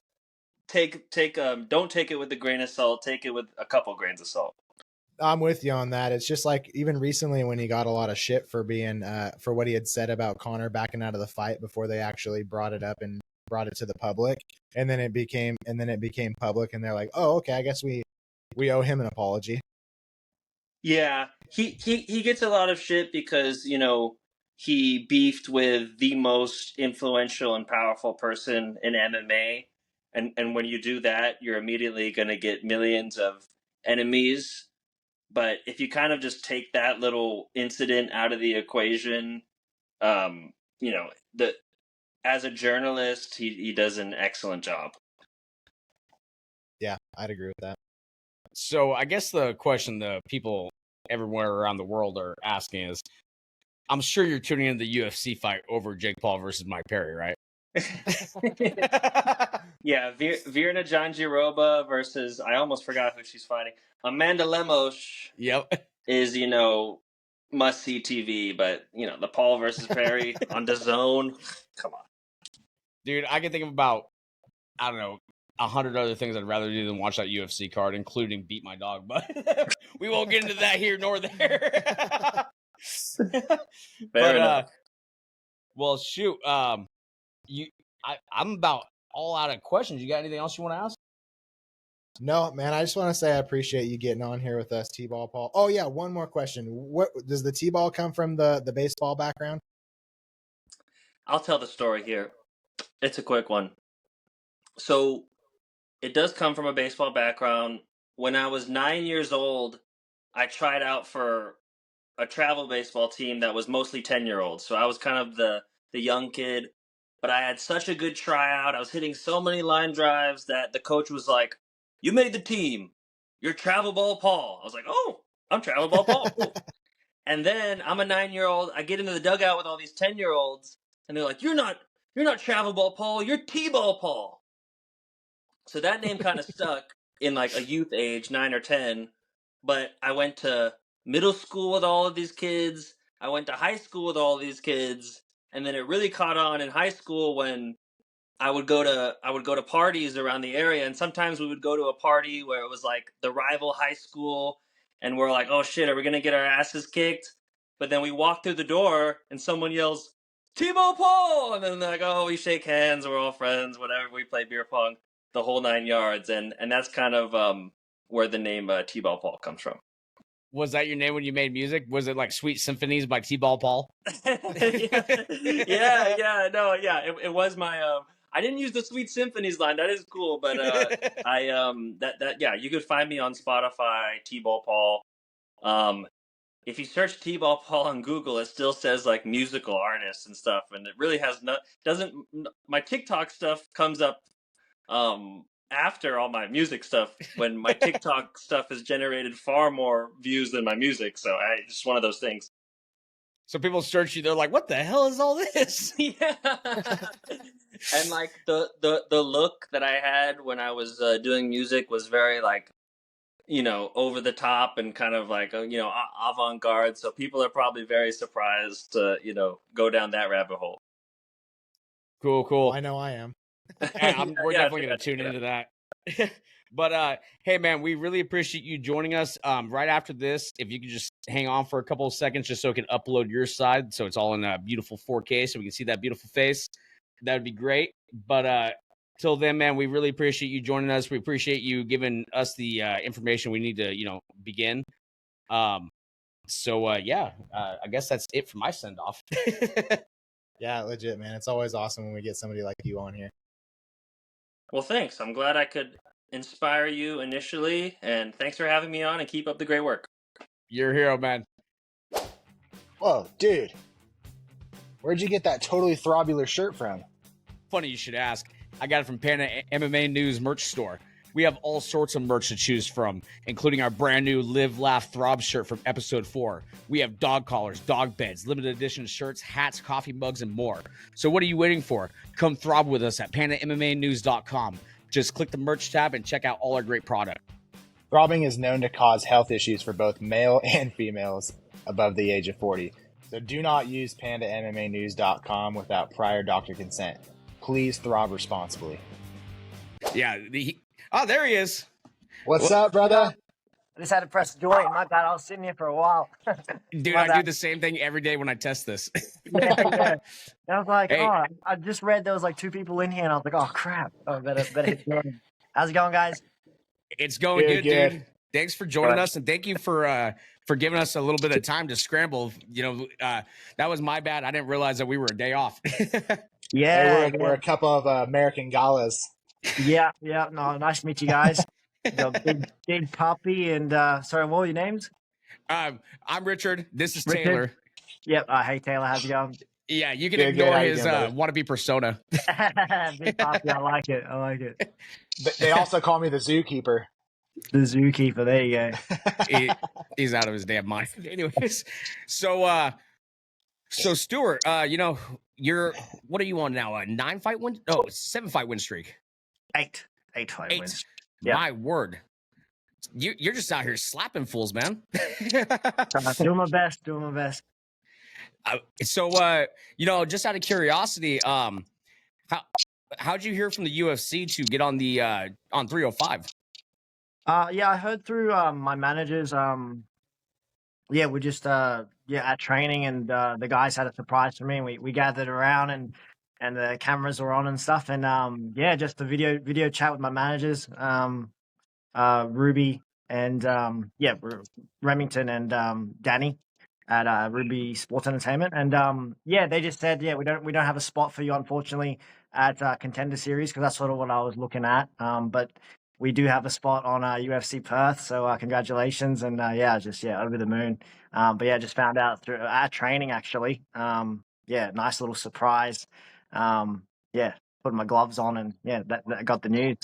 don't take it with a grain of salt. Take it with a couple grains of salt. I'm with you on that. It's just like even recently when he got a lot of shit for being for what he had said about Conor backing out of the fight before they actually brought it up and brought it to the public, and then it became public, and they're like, oh, okay, I guess we owe him an apology. Yeah, he gets a lot of shit because he beefed with the most influential and powerful person in MMA, and when you do that, you're immediately going to get millions of enemies. But if you kind of just take that little incident out of the equation, as a journalist, he does an excellent job. Yeah, I'd agree with that. So I guess the question the people everywhere around the world are asking is, I'm sure you're tuning in the UFC fight over Jake Paul versus Mike Perry, right? Yeah, Virna Jandiroba versus, I almost forgot who she's fighting. Amanda Lemos Yep. is, you know, must-see TV, but, you know, the Paul versus Perry on the Zone. Come on. Dude, I can think of about, I don't know, 100 other things I'd rather do than watch that UFC card, including beat my dog, but we won't get into that here nor there. Fair enough. Well, shoot, I'm about all out of questions. You got anything else you want to ask? No, man, I just want to say I appreciate you getting on here with us, Teeballpaul. Oh yeah, one more question. What does the T-ball come from the baseball background? I'll tell the story here. It's a quick one. So it does come from a baseball background. When I was 9 years old, I tried out for a travel baseball team that was mostly 10-year-olds. So I was kind of the young kid, but I had such a good tryout. I was hitting so many line drives that the coach was like, "You made the team. You're Travel Ball Paul." I was like, "Oh, I'm Travel Ball Paul." Cool. And then I'm a 9-year-old. I get into the dugout with all these 10-year-olds, and they're like, "You're not Travel Ball Paul. You're T-Ball Paul." So that name kind of stuck in like a youth age, 9 or 10. But I went to middle school with all of these kids. I went to high school with all of these kids, and then it really caught on in high school when I would go to parties around the area, and sometimes we would go to a party where it was like the rival high school, and we're like, "Oh shit, are we gonna get our asses kicked?" But then we walk through the door, and someone yells, "Teeballpaul!" And then they're like, "Oh, we shake hands, we're all friends, whatever. We play beer pong, the whole 9 yards," and that's kind of where the name Teeballpaul comes from. Was that your name when you made music? Was it like Sweet Symphonies by Teeballpaul? It was my. I didn't use the Sweet Symphonies line. That is cool, but you could find me on Spotify, Teeballpaul. If you search Teeballpaul on Google, it still says like musical artists and stuff, and it really has my TikTok stuff comes up after all my music stuff, when my TikTok stuff has generated far more views than my music. So it's just one of those things. So people search you, they're like, "What the hell is all this?" Yeah. And like the look that I had when I was doing music was very like, you know, over the top and kind of like, you know, avant-garde. So people are probably very surprised to, you know, go down that rabbit hole. Cool. Well, I know I am. We're definitely going to tune into that. But hey, man, we really appreciate you joining us. Right after this, if you could just hang on for a couple of seconds just so it can upload your side, so it's all in a beautiful 4K so we can see that beautiful face, that would be great. But till then, man, we really appreciate you joining us. We appreciate you giving us the information we need to, you know, begin. I guess that's it for my send-off. Yeah, legit, man. It's always awesome when we get somebody like you on here. Well, thanks. I'm glad I could inspire you initially, and thanks for having me on, and keep up the great work. You're a hero, man. Whoa, dude. Where'd you get that totally throbular shirt from? Funny you should ask. I got it from PandaMMANews merch store. We have all sorts of merch to choose from, including our brand new Live, Laugh, Throb shirt from episode 4. We have dog collars, dog beds, limited edition shirts, hats, coffee mugs, and more. So what are you waiting for? Come throb with us at PandaMMAnews.com. Just click the merch tab and check out all our great product. Throbbing is known to cause health issues for both male and females above the age of 40. So do not use PandaMMAnews.com without prior doctor consent. Please throb responsibly. Yeah. There he is. What's up, brother? I just had to press join. My bad. I was sitting here for a while. Dude, I do the same thing every day when I test this. Yeah. I was like, Hey. oh, I just read there was like 2 people in here, and I was like, oh crap. Oh, better hit join. How's it going, guys? It's going good, Good. dude. Thanks for joining us, and thank you for giving us a little bit of time to scramble. You know, that was my bad. I didn't realize that we were a day off. Yeah, We're a couple of American galas. yeah. No, nice to meet you guys. Big Poppy and sorry, what were your names? I'm Richard. This is Richard. Taylor. Yep. Hey Taylor, how's it going? Yeah, you can Good, ignore how you his doing, buddy? wannabe persona. Big Poppy, I like it. They also call me the zookeeper. The zookeeper. There you go. He's out of his damn mind. Anyways, so Stewart, what are you on now? A 9-fight win? No, 7-fight win streak. Eight fight wins. Yeah. My word. You're just out here slapping fools, man. Doing my best. Just out of curiosity, how'd you hear from the UFC to get on the on 305? I heard through my managers. We're just at training, and the guys had a surprise for me. And we gathered around, and the cameras were on and stuff, and just a video chat with my managers, Ruby and Remington and Danny at Ruby Sports Entertainment, and they just said, we don't have a spot for you, unfortunately, at Contender Series, because that's sort of what I was looking at, but we do have a spot on UFC Perth, so congratulations, and over the moon. Just found out through our training, actually. Nice little surprise. Putting my gloves on, and that got the news.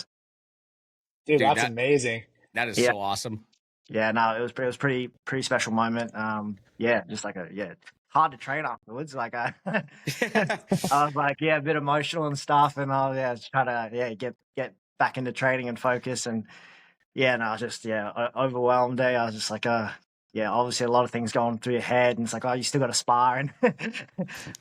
Dude, that's amazing. That is so awesome. Yeah, no, it was pretty special moment. Just like hard to train afterwards. Like I was like, a bit emotional and stuff, and I was trying to get back into training and focus, and I was just overwhelmed. I was just like, obviously a lot of things going through your head, and it's like, oh, you still got to spar, and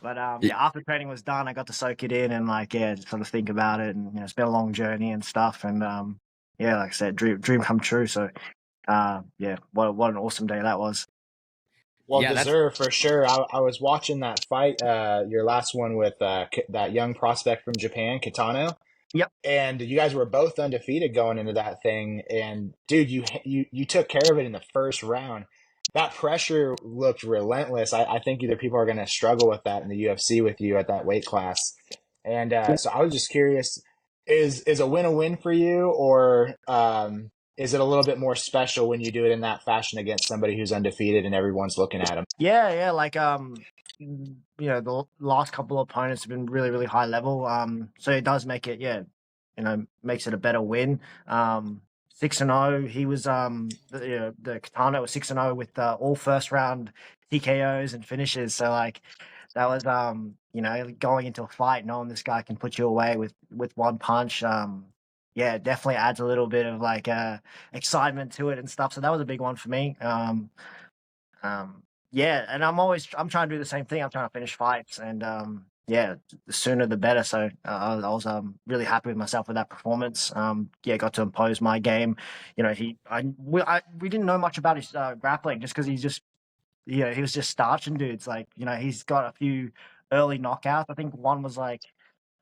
but after training was done, I got to soak it in and just sort of think about it, and it's been a long journey and stuff, and like I said, dream come true. So what an awesome day that was. Well, deserved for sure. I was watching that fight, your last one with that young prospect from Japan, Kitano. Yep. And you guys were both undefeated going into that thing. And dude, you took care of it in the first round. That pressure looked relentless. I think either people are going to struggle with that in the UFC with you at that weight class. And so I was just curious, is a win a win for you, or is it a little bit more special when you do it in that fashion against somebody who's undefeated and everyone's looking at them? Yeah, like the last couple of opponents have been really, really high level. So it does make it, makes it a better win. 6-0. He was the Katana was 6-0 with all first round TKOs and finishes. So like that was going into a fight, knowing this guy can put you away with one punch. It definitely adds a little bit of like excitement to it and stuff. So that was a big one for me. And I'm trying to do the same thing. I'm trying to finish fights, and the sooner the better. So I was really happy with myself with that performance. Got to impose my game. We didn't know much about his grappling, just because he was just starching dudes. Like, he's got a few early knockouts. I think one was like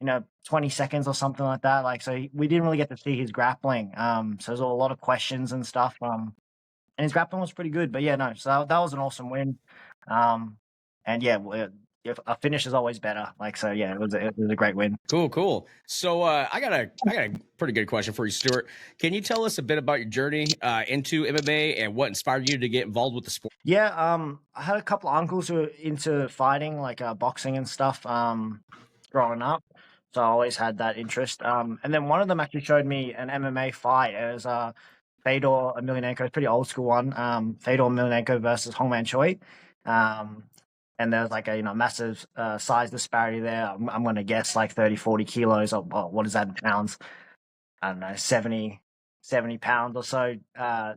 20 seconds or something like that. Like, so we didn't really get to see his grappling. So there's a lot of questions and stuff. And his grappling was pretty good. But so that was an awesome win. A finish is always better. Like, so it was a great win. Cool. So I got a pretty good question for you, Stewart. Can you tell us a bit about your journey into MMA and what inspired you to get involved with the sport? I had a couple of uncles who were into fighting, like boxing and stuff, growing up. So I always had that interest. And then one of them actually showed me an MMA fight. It was Fedor Emelianenko. It's a pretty old school one. Fedor Emelianenko versus Hongman Choi. And there was like a massive size disparity there. I'm going to guess like 30, 40 kilos. Or what is that in pounds? I don't know, 70 pounds or so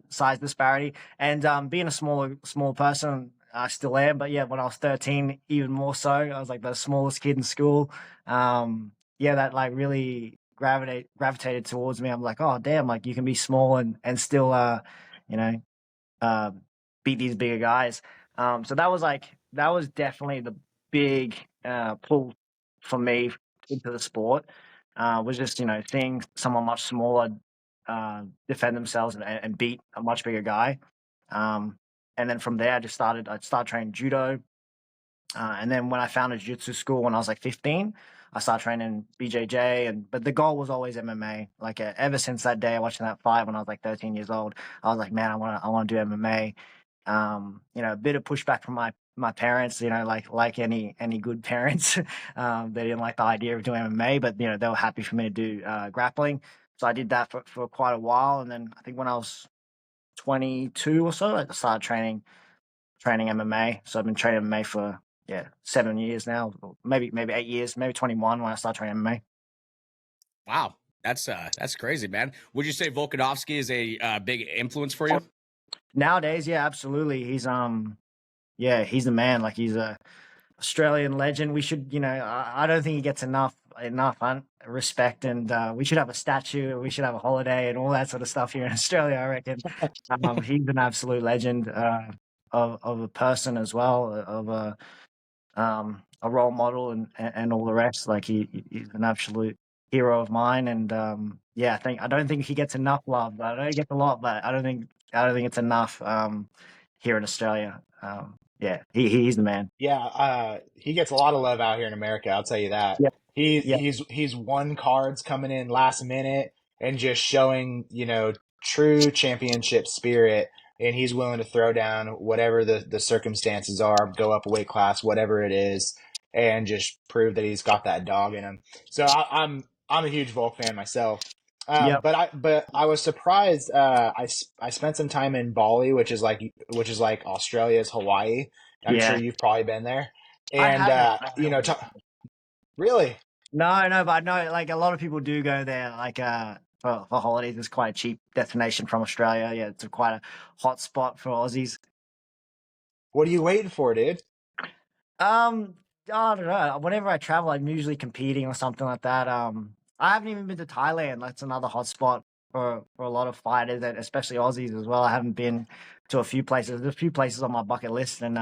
size disparity. And being a small person, I still am. But when I was 13, even more so. I was like the smallest kid in school. That like really gravitated towards me. I'm like, oh damn, like you can be small and still beat these bigger guys. So that was definitely the big pull for me into the sport. Was just seeing someone much smaller defend themselves and beat a much bigger guy. And then from there, I started training judo. And then when I found a jiu-jitsu school when I was like 15, I started training BJJ. But the goal was always MMA. Like ever since that day, watching that fight when I was like 13 years old, I was like, man, I want to do MMA. A bit of pushback from my parents, like any good parents. They didn't like the idea of doing MMA, but they were happy for me to do grappling. So I did that for quite a while, and then I think when I was 22 or so, I started training MMA. So I've been training MMA for 7 years now, or maybe 8 years, maybe 21 when I started training MMA. Wow, that's crazy, man. Would you say Volkanovski is a big influence for you? Nowadays, yeah, absolutely. He's he's the man. Like, he's a Australian legend. We should, I don't think he gets enough respect, and we should have a statue. We should have a holiday and all that sort of stuff here in Australia, I reckon. He's an absolute legend of a person as well, of a role model and all the rest. Like, he's an absolute hero of mine, and I don't think he gets enough love. I know he gets a lot, but I don't think it's enough here in Australia. He's the man. Yeah, he gets a lot of love out here in America. I'll tell you that. Yeah. He's won cards coming in last minute and just showing, true championship spirit. And he's willing to throw down whatever the circumstances are, go up a weight class, whatever it is, and just prove that he's got that dog in him. So I'm a huge Volk fan myself. But I was surprised. I spent some time in Bali, which is like Australia's Hawaii. I'm sure you've probably been there. And really? No, but I know, like, a lot of people do go there, like for holidays. It's quite a cheap destination from Australia. Yeah, it's quite a hot spot for Aussies. What are you waiting for, dude? I don't know. Whenever I travel, I'm usually competing or something like that. I haven't even been to Thailand. That's another hot spot for a lot of fighters, and especially Aussies as well. I haven't been to a few places. There's a few places on my bucket list, and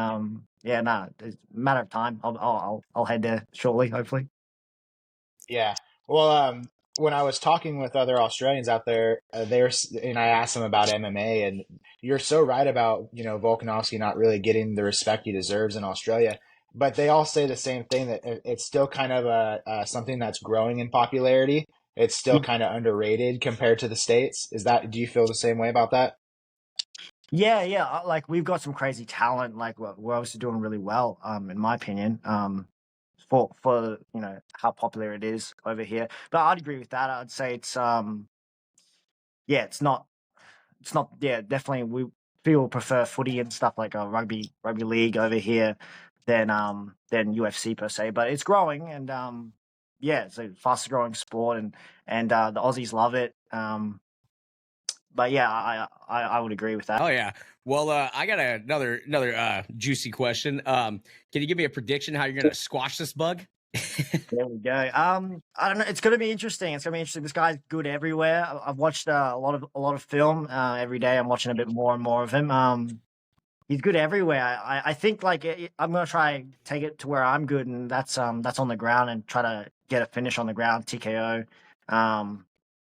it's a matter of time. I'll head there shortly, hopefully. Yeah. Well, when I was talking with other Australians out there, and I asked them about MMA, and you're so right about, Volkanovski not really getting the respect he deserves in Australia. But they all say the same thing, that it's still kind of something that's growing in popularity. It's still kind of underrated compared to the States. Do you feel the same way about that? Yeah. Like, we've got some crazy talent. Like, we're obviously doing really well, in my opinion. For how popular it is over here. But I'd agree with that. I'd say it's definitely people prefer footy and stuff like a rugby league over here than UFC per se. But it's growing, and it's a fast growing sport, and the Aussies love it. But yeah, I would agree with that. Oh yeah. Well, I got another juicy question. Can you give me a prediction how you're gonna squash this bug? There we go. I don't know. It's gonna be interesting. This guy's good everywhere. I've watched a lot of film every day. I'm watching a bit more and more of him. He's good everywhere. I think, like, I'm gonna try take it to where I'm good, and that's on the ground, and try to get a finish on the ground, TKO.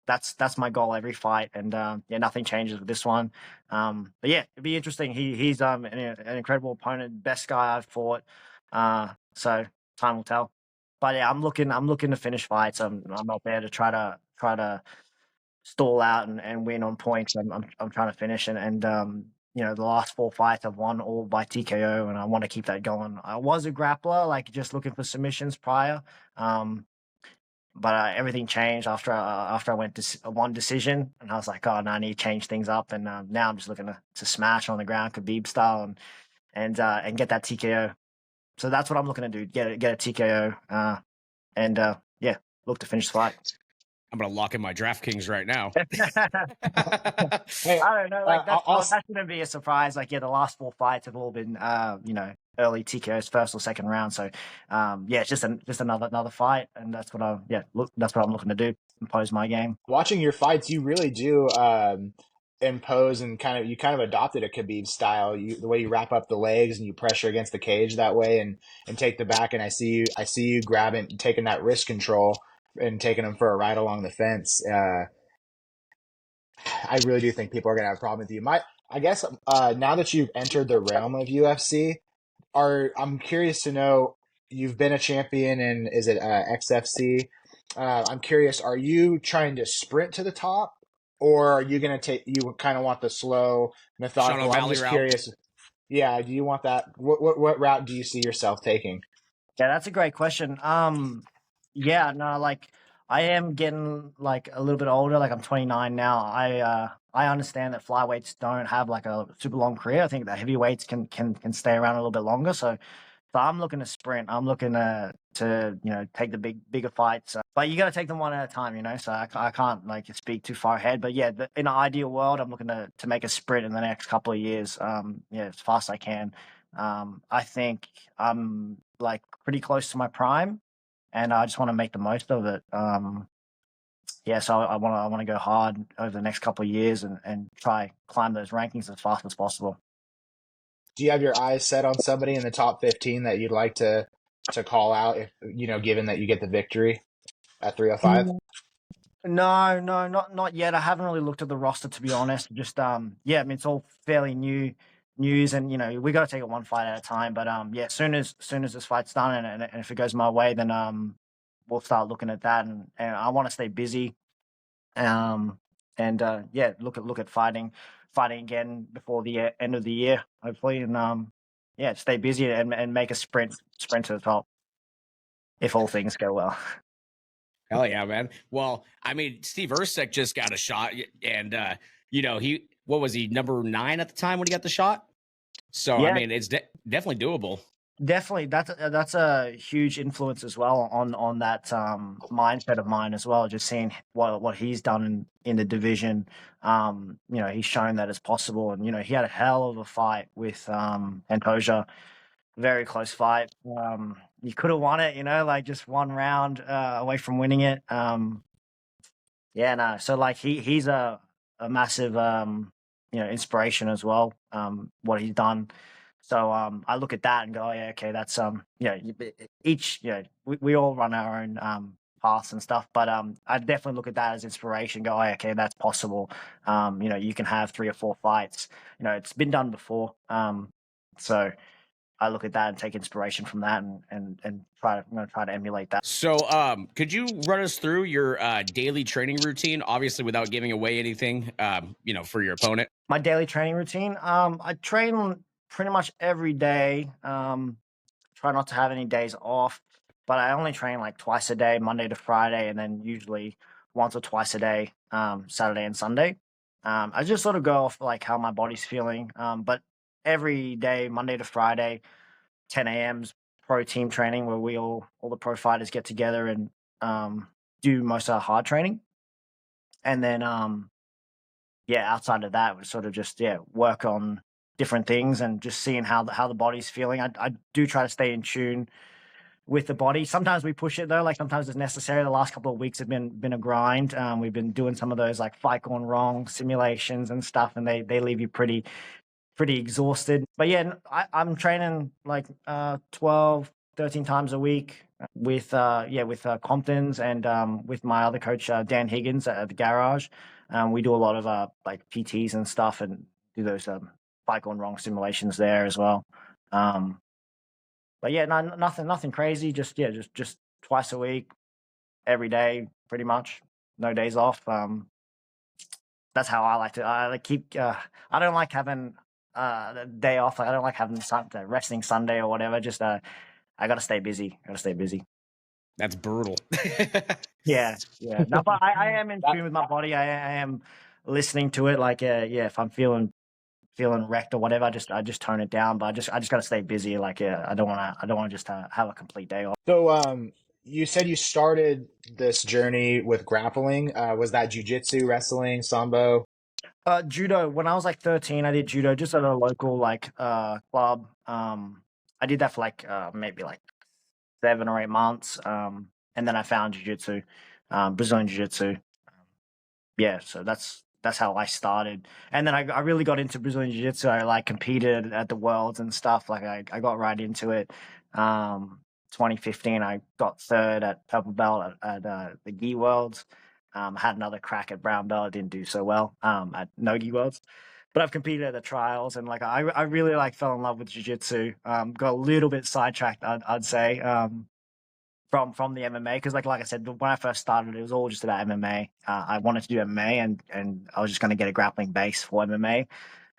That's my goal every fight, and nothing changes with this one. But yeah, it'd be interesting. He's an incredible opponent, best guy I've fought. So time will tell. But yeah, I'm looking to finish fights. I'm not there to try to stall out and win on points. I'm trying to finish, and the last 4 fights I've won all by TKO, and I want to keep that going. I was a grappler, like, just looking for submissions prior. But everything changed after I went to one decision, and I was like, oh no, I need to change things up. And now I'm just looking to smash on the ground, Khabib style, and get that TKO. So that's what I'm looking to do: get a TKO, and look to finish the fight. I'm gonna lock in my DraftKings right now. Hey, I don't know, like, that's gonna be a surprise. Like, the last 4 fights have all been early TKOs, first or second round. So it's just another fight, and that's what I'm looking to do, impose my game. Watching your fights, you really do impose, and you kind of adopted a Khabib style. The way you wrap up the legs and you pressure against the cage that way, and take the back. And I see you grabbing, taking that wrist control and taking them for a ride along the fence. I really do think people are gonna have a problem with you. I guess now that you've entered the realm of UFC, I'm curious to know, you've been a champion in, is it XFC? I'm curious, are you trying to sprint to the top, or are you going to you kind of want the slow, methodical? I'm just curious. Yeah, do you want that? What route do you see yourself taking? Yeah, that's a great question. Like, I am getting like a little bit older. Like I'm 29 now. I understand that flyweights don't have like a super long career. I think that heavyweights can stay around a little bit longer. So I'm looking to sprint. I'm looking to take the bigger fights. But you got to take them one at a time, So I can't like speak too far ahead. But yeah, in an ideal world, I'm looking to make a sprint in the next couple of years. As fast as I can. I think I'm like pretty close to my prime, and I just want to make the most of it. So I want to go hard over the next couple of years and try climb those rankings as fast as possible. Do you have your eyes set on somebody in the top 15 that you'd like to call out if given that you get the victory at 305? No, not yet. I haven't really looked at the roster, to be honest. Just it's all fairly new news, and we got to take it one fight at a time. But as soon as this fight's done, and if it goes my way, then we'll start looking at that, and I want to stay busy. Look at fighting again before the end of the year, hopefully, and stay busy and make a sprint to the top if all things go well. Hell yeah, man. Well, I mean, Steve Ercek just got a shot, and what was he, number 9 at the time when he got the shot? So yeah. I mean, it's definitely doable. Definitely, that's a huge influence as well on that mindset of mine as well. Just seeing what he's done in the division, he's shown that it's possible, and he had a hell of a fight with Pantoja, very close fight. You could have won it, like just one round away from winning it. So like he's a massive inspiration as well. What he's done. So I look at that and go, oh, yeah, okay, that's we all run our own paths and stuff, but I definitely look at that as inspiration. Go, oh, okay, that's possible. You can have 3 or 4 fights. It's been done before. So I look at that and take inspiration from that and try to emulate that. So could you run us through your daily training routine, obviously without giving away anything, for your opponent? My daily training routine, I train pretty much every day. Try not to have any days off, but I only train like twice a day, Monday to Friday, and then usually once or twice a day, Saturday and Sunday. I just sort of go off like how my body's feeling. But every day, Monday to Friday, 10 a.m.'s pro team training, where we all the pro fighters get together and do most of our hard training. And then outside of that, we sort of just work on different things and just seeing how the body's feeling. I do try to stay in tune with the body. Sometimes we push it though, like sometimes it's necessary. The last couple of weeks have been a grind. We've been doing some of those like fight gone wrong simulations and stuff, and they leave you pretty exhausted. But I'm training like 12, 13 times a week with Compton's and with my other coach, Dan Higgins at the garage. We do a lot of like PTs and stuff and do those fight gone wrong simulations there as well. Nothing crazy. Just twice a week, every day, pretty much. No days off. That's how I like to. I keep. I don't like having the day off. Like I don't like having resting Sunday or whatever. Just I got to stay busy. That's brutal. Yeah. No, but I am in tune with my body. I am listening to it. Like if I'm feeling wrecked or whatever, I just tone it down. But I just got to stay busy. Like I don't want to just have a complete day off. So you said you started this journey with grappling. Was that jiu-jitsu, wrestling, sambo? Judo. When I was like 13, I did judo just at a local like club. I did that for like maybe like 7 or 8 months. And then I found jiu-jitsu, Brazilian jiu-jitsu. So that's how I started. And then I really got into Brazilian jiu-jitsu. I like competed at the Worlds and stuff. Like I got right into it. 2015, I got 3rd at purple belt at the Gi Worlds. Had another crack at brown belt. I didn't do so well at Nogi Worlds. But I've competed at the trials, and like I really like fell in love with jiu-jitsu. Got a little bit sidetracked, I'd say, from the MMA, because like I said, when I first started, it was all just about MMA. I wanted to do MMA, and I was just going to get a grappling base for MMA.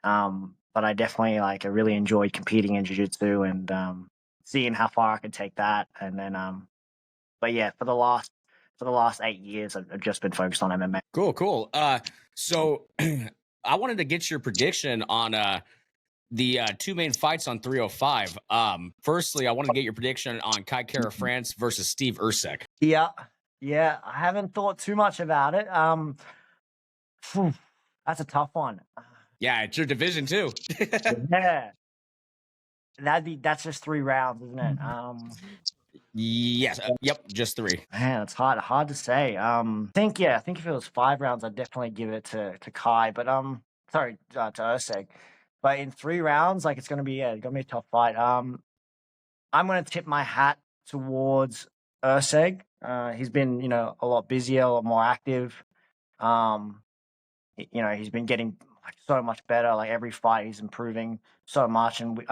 But I definitely I really enjoyed competing in jiu-jitsu and seeing how far I could take that. And then, for the last for the last 8 years, I've just been focused on MMA. Cool. So I wanted to get your prediction on the two main fights on 305. Firstly, I want to get your prediction on Kai Kara France versus Steve Erceg. Yeah, I haven't thought too much about it. That's a tough one. Yeah, it's your division too. Yeah, that's just 3 rounds, isn't it? Yes. Yep. Just 3. Man, it's hard to say. I think if it was 5 rounds, I'd definitely give it to Kai, but sorry, to Erceg. But in 3 rounds, like it's gonna be a tough fight. I'm gonna tip my hat towards Erceg. He's been a lot busier, a lot more active. He's been getting so much better. Like every fight, he's improving so much, and we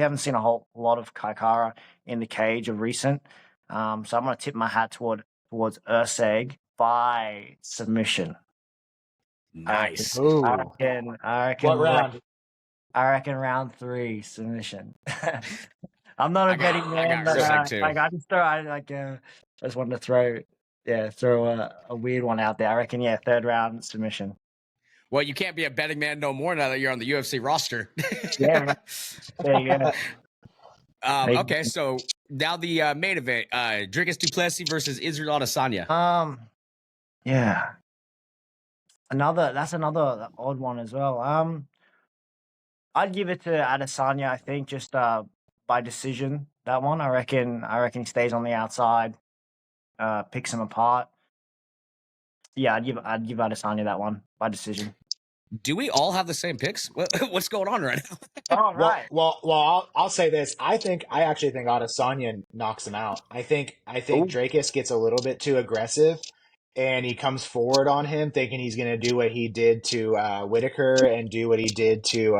haven't seen a whole lot of Kai Kara in the cage of recent. So I'm gonna tip my hat towards Erceg by submission. Nice. I reckon. What round? I reckon round 3 submission. I'm not a betting man, but I just wanted to throw a weird one out there. I reckon 3rd round submission. Well, you can't be a betting man no more now that you're on the UFC roster. Yeah. There you go. Okay, so now the main event, Dricus du Plessis versus Israel Adesanya. Yeah. That's another odd one as well. I'd give it to Adesanya, I think, just by decision. That one, I reckon he stays on the outside, picks him apart. Yeah, I'd give Adesanya that one by decision. Do we all have the same picks? What's going on right now? Oh, right. Well, I'll say this. I actually think Adesanya knocks him out. I think Dracus gets a little bit too aggressive, and he comes forward on him, thinking he's going to do what he did to Whitaker and do what he did to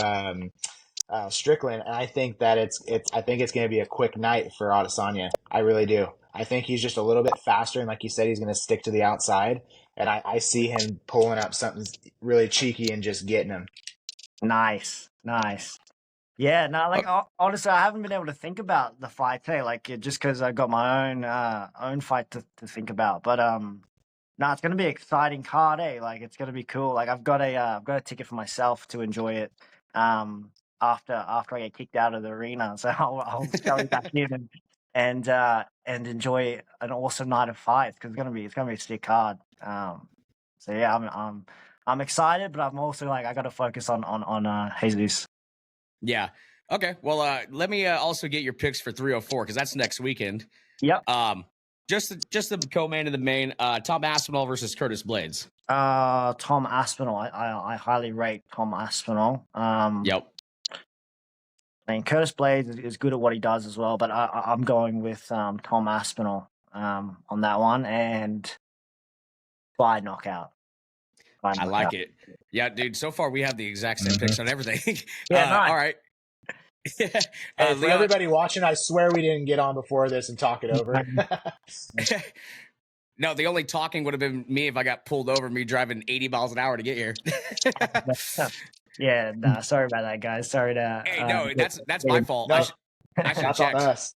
Strickland. And I think that it's going to be a quick night for Adesanya. I really do. I think he's just a little bit faster, and like you said, he's going to stick to the outside. And I see him pulling up something really cheeky and just getting him. Nice. Yeah, no, honestly, I haven't been able to think about the fight today, just because I got my own fight to think about. But no, it's gonna be an exciting card, eh? Like it's gonna be cool. Like I've got a ticket for myself to enjoy it. After I get kicked out of the arena, so I'll go back in and enjoy an awesome night of fights because it's gonna be a sick card. So yeah, I'm excited, but I'm also I got to focus on Jesus. Yeah. Okay. Well, let me also get your picks for 304 because that's next weekend. Yep. Just the co-main and the main. Tom Aspinall versus Curtis Blades. Tom Aspinall. I highly rate Tom Aspinall. Yep. I mean, Curtis Blades is good at what he does as well, but I'm going with Tom Aspinall on that one and by knockout. I like it. Yeah, dude. So far, we have the exact same picks on everything. Yeah, nice. All right. Hey, for everybody watching, I swear we didn't get on before this and talk it over. No, the only talking would have been me if I got pulled over, me driving 80 miles an hour to get here. Yeah, nah, sorry about that, guys. Sorry to. Hey, no, that's my fault. No, I should have that's on checked. us.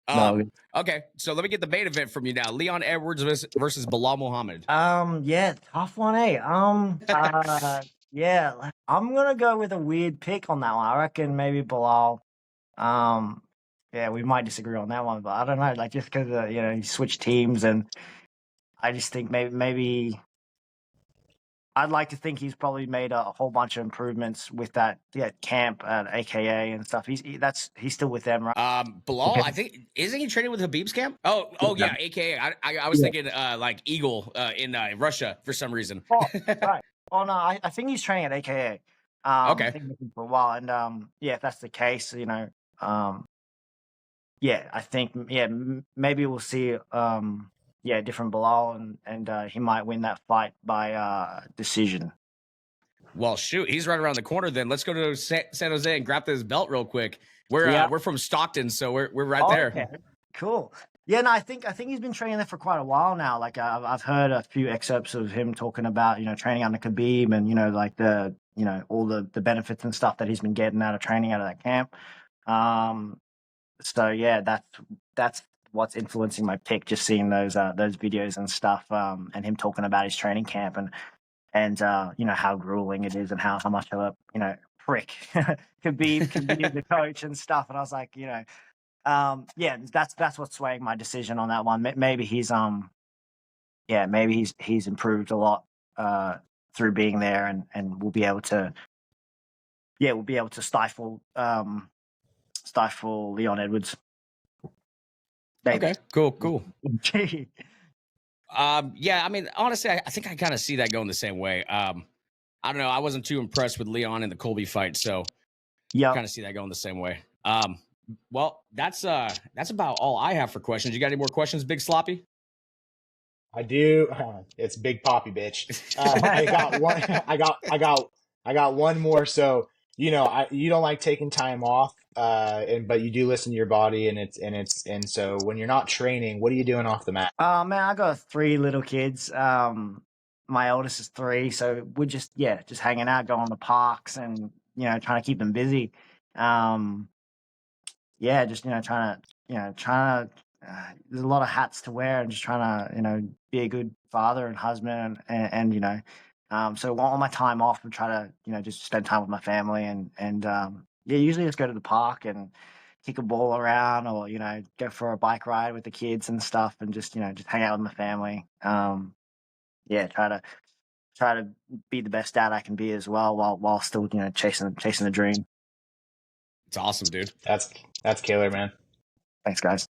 No. Okay, so let me get the main event from you now. Leon Edwards versus Bilal Muhammad. Yeah, tough one, eh? Yeah, I'm gonna go with a weird pick on that one. I reckon maybe Bilal. Yeah, we might disagree on that one, but I don't know. Just because he switched teams, and I just think maybe I'd like to think he's probably made a whole bunch of improvements with that camp at AKA and stuff. He's still with them, right? Bilal, Okay. I think isn't he training with Habib's camp? Oh yeah, AKA. I was thinking like Eagle in Russia for some reason. Oh, right. Oh no, I think he's training at AKA. Okay. I think for a while, and if that's the case, I think maybe we'll see different Bilal, and he might win that fight by decision. Well, shoot, he's right around the corner. Then let's go to San Jose and grab this belt real quick. We're from Stockton, so we're right there. Okay. Cool. Yeah, no, I think he's been training there for quite a while now. Like I've heard a few excerpts of him talking about training under Khabib and all the benefits and stuff that he's been getting out of training out of that camp. So yeah, that's what's influencing my pick. Just seeing those videos and stuff, and him talking about his training camp and you know, how grueling it is and how much of a, you know, prick could be the coach and stuff. And I was like, you know, yeah, that's what's swaying my decision on that one. Maybe he's maybe he's improved a lot through being there, and we'll be able to stifle Leon Edwards. Maybe. Okay, cool. Yeah, I mean, honestly, I think I kind of see that going the same way. I don't know. I wasn't too impressed with Leon in the Colby fight, so yeah, kind of see that going the same way. Well, that's about all I have for questions. You got any more questions, Big Sloppy? I do. It's Big Poppy, bitch. I got one. I got one more. So you know, you don't like taking time off, but you do listen to your body, and so when you're not training, what are you doing off the mat? Man, I got 3 little kids. My oldest is 3, so we're just hanging out, going to parks, and you know, trying to keep them busy. Just you know, trying to. There's a lot of hats to wear, and just trying to, you know, be a good father and husband, and you know, so on my time off, I try to, you know, just spend time with my family, and usually just go to the park and kick a ball around, or you know, go for a bike ride with the kids and stuff, and just, you know, just hang out with my family. Try to be the best dad I can be as well, while still, you know, chasing the dream. It's awesome, dude. That's killer, man. Thanks, guys.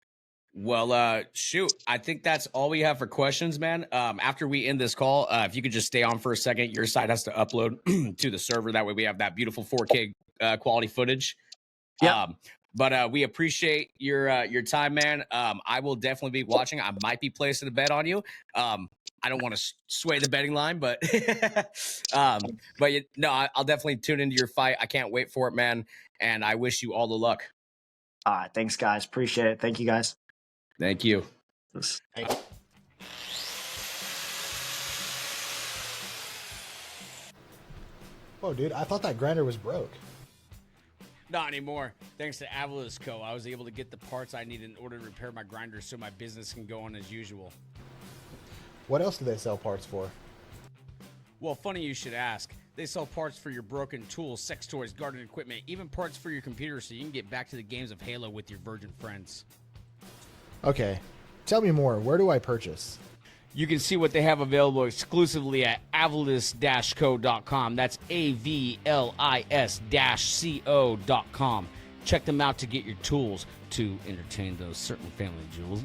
Well, shoot, I think that's all we have for questions, man. After we end this call, if you could just stay on for a second, your site has to upload to the server. That way we have that beautiful 4K quality footage. Yeah. But we appreciate your time, man. I will definitely be watching. I might be placing a bet on you. I don't want to sway the betting line, but I'll definitely tune into your fight. I can't wait for it, man. And I wish you all the luck. All right, thanks, guys. Appreciate it. Thank you, guys. Thank you. Thank you. Oh, dude, I thought that grinder was broke. Not anymore. Thanks to Avalos Co., I was able to get the parts I need in order to repair my grinder so my business can go on as usual. What else do they sell parts for? Well, funny you should ask. They sell parts for your broken tools, sex toys, garden equipment, even parts for your computer so you can get back to the games of Halo with your virgin friends. Okay, tell me more. Where do I purchase? You can see what they have available exclusively at avalis-co.com. That's AVLIS-CO.com. Check them out to get your tools to entertain those certain family jewels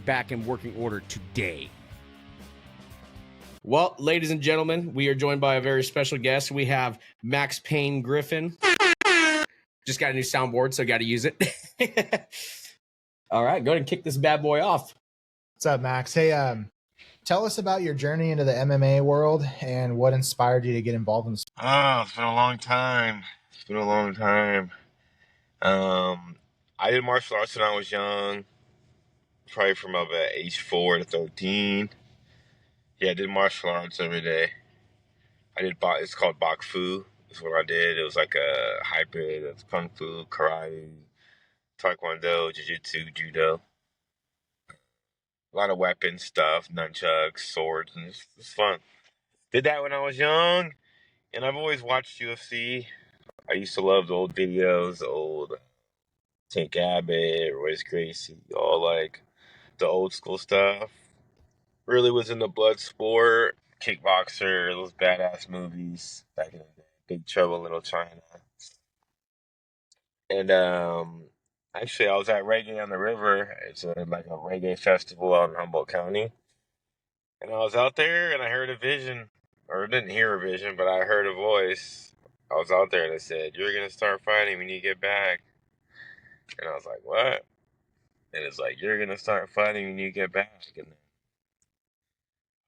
back in working order today. Well, ladies and gentlemen, we are joined by a very special guest. We have Max Griffin. Just got a new soundboard, so got to use it. All right, go ahead and kick this bad boy off. What's up, Max? Hey, tell us about your journey into the MMA world and what inspired you to get involved in the sport. Oh, it's been a long time. I did martial arts when I was young, probably from about age 4 to 13. Yeah, I did martial arts every day. It's called Bok Fu, is what I did. It was like a hybrid of Kung Fu, Karate, Taekwondo, Jiu-Jitsu, Judo. A lot of weapon stuff, nunchucks, swords, and it's fun. Did that when I was young, and I've always watched UFC. I used to love the old videos, the old Tank Abbott, Royce Gracie, all like the old school stuff. Really was into blood sport, kickboxer, those badass movies back in the day. Big Trouble in Little China. And actually, I was at Reggae on the River. It's like a reggae festival out in Humboldt County. And I was out there and I heard a vision, or didn't hear a vision, but I heard a voice. I was out there and it said, "You're going to start fighting when you get back." And I was like, "What?" And it's like, "You're going to start fighting when you get back." And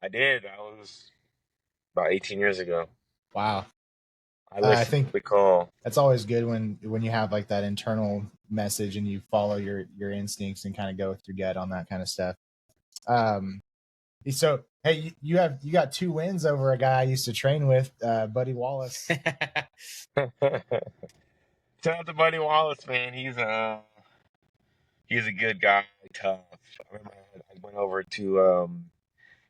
I did. I was about 18 years ago. Wow. I think the call. That's always good when you have like that internal message and you follow your instincts and kind of go with your gut on that kind of stuff. So hey, you got 2 wins over a guy I used to train with, Buddy Wallace. Shout out to Buddy Wallace, man. He's a good guy, tough. I remember I went over to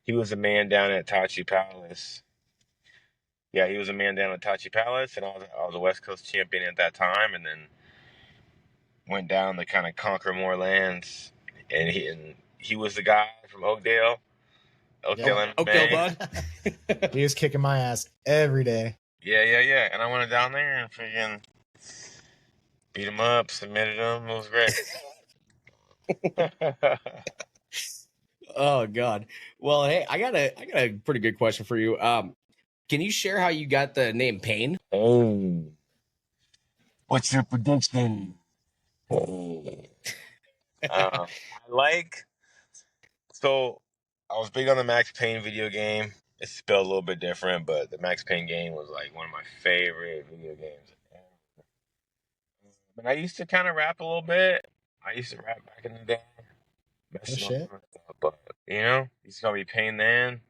he was a man down at Tachi Palace. Yeah, he was a man down at Tachi Palace, and I was a West Coast champion at that time, and then went down to kind of conquer more lands. And he was the guy from Oakdale, Yeah. Oakdale MMA. bud. He was kicking my ass every day. Yeah. And I went down there and freaking beat him up, submitted him. It was great. Oh God. Well, hey, I got a pretty good question for you. Can you share how you got the name Pain? Hey, what's your prediction? Hey. I like. So I was big on the Max Payne video game. It's spelled a little bit different, but the Max Payne game was like one of my favorite video games. And I used to kind of rap a little bit. I used to rap back in the day. Messing shit. around and stuff, but it's gonna be Payne then.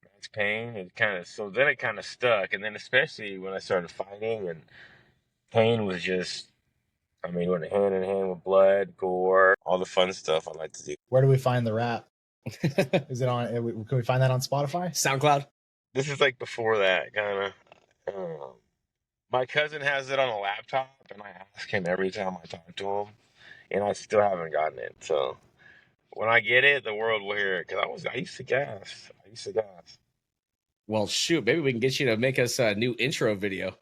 Max Payne. It kind of so then it kind of stuck, and then especially when I started fighting, and Payne was just. I mean, went hand in hand with blood, gore, all the fun stuff I like to do. Where do we find the rap? Is it on? Can we find that on Spotify? SoundCloud? This is like before that, kind of. My cousin has it on a laptop, and I ask him every time I talk to him, and I still haven't gotten it. So when I get it, the world will hear it. Because I used to gas. Well, shoot, maybe we can get you to make us a new intro video.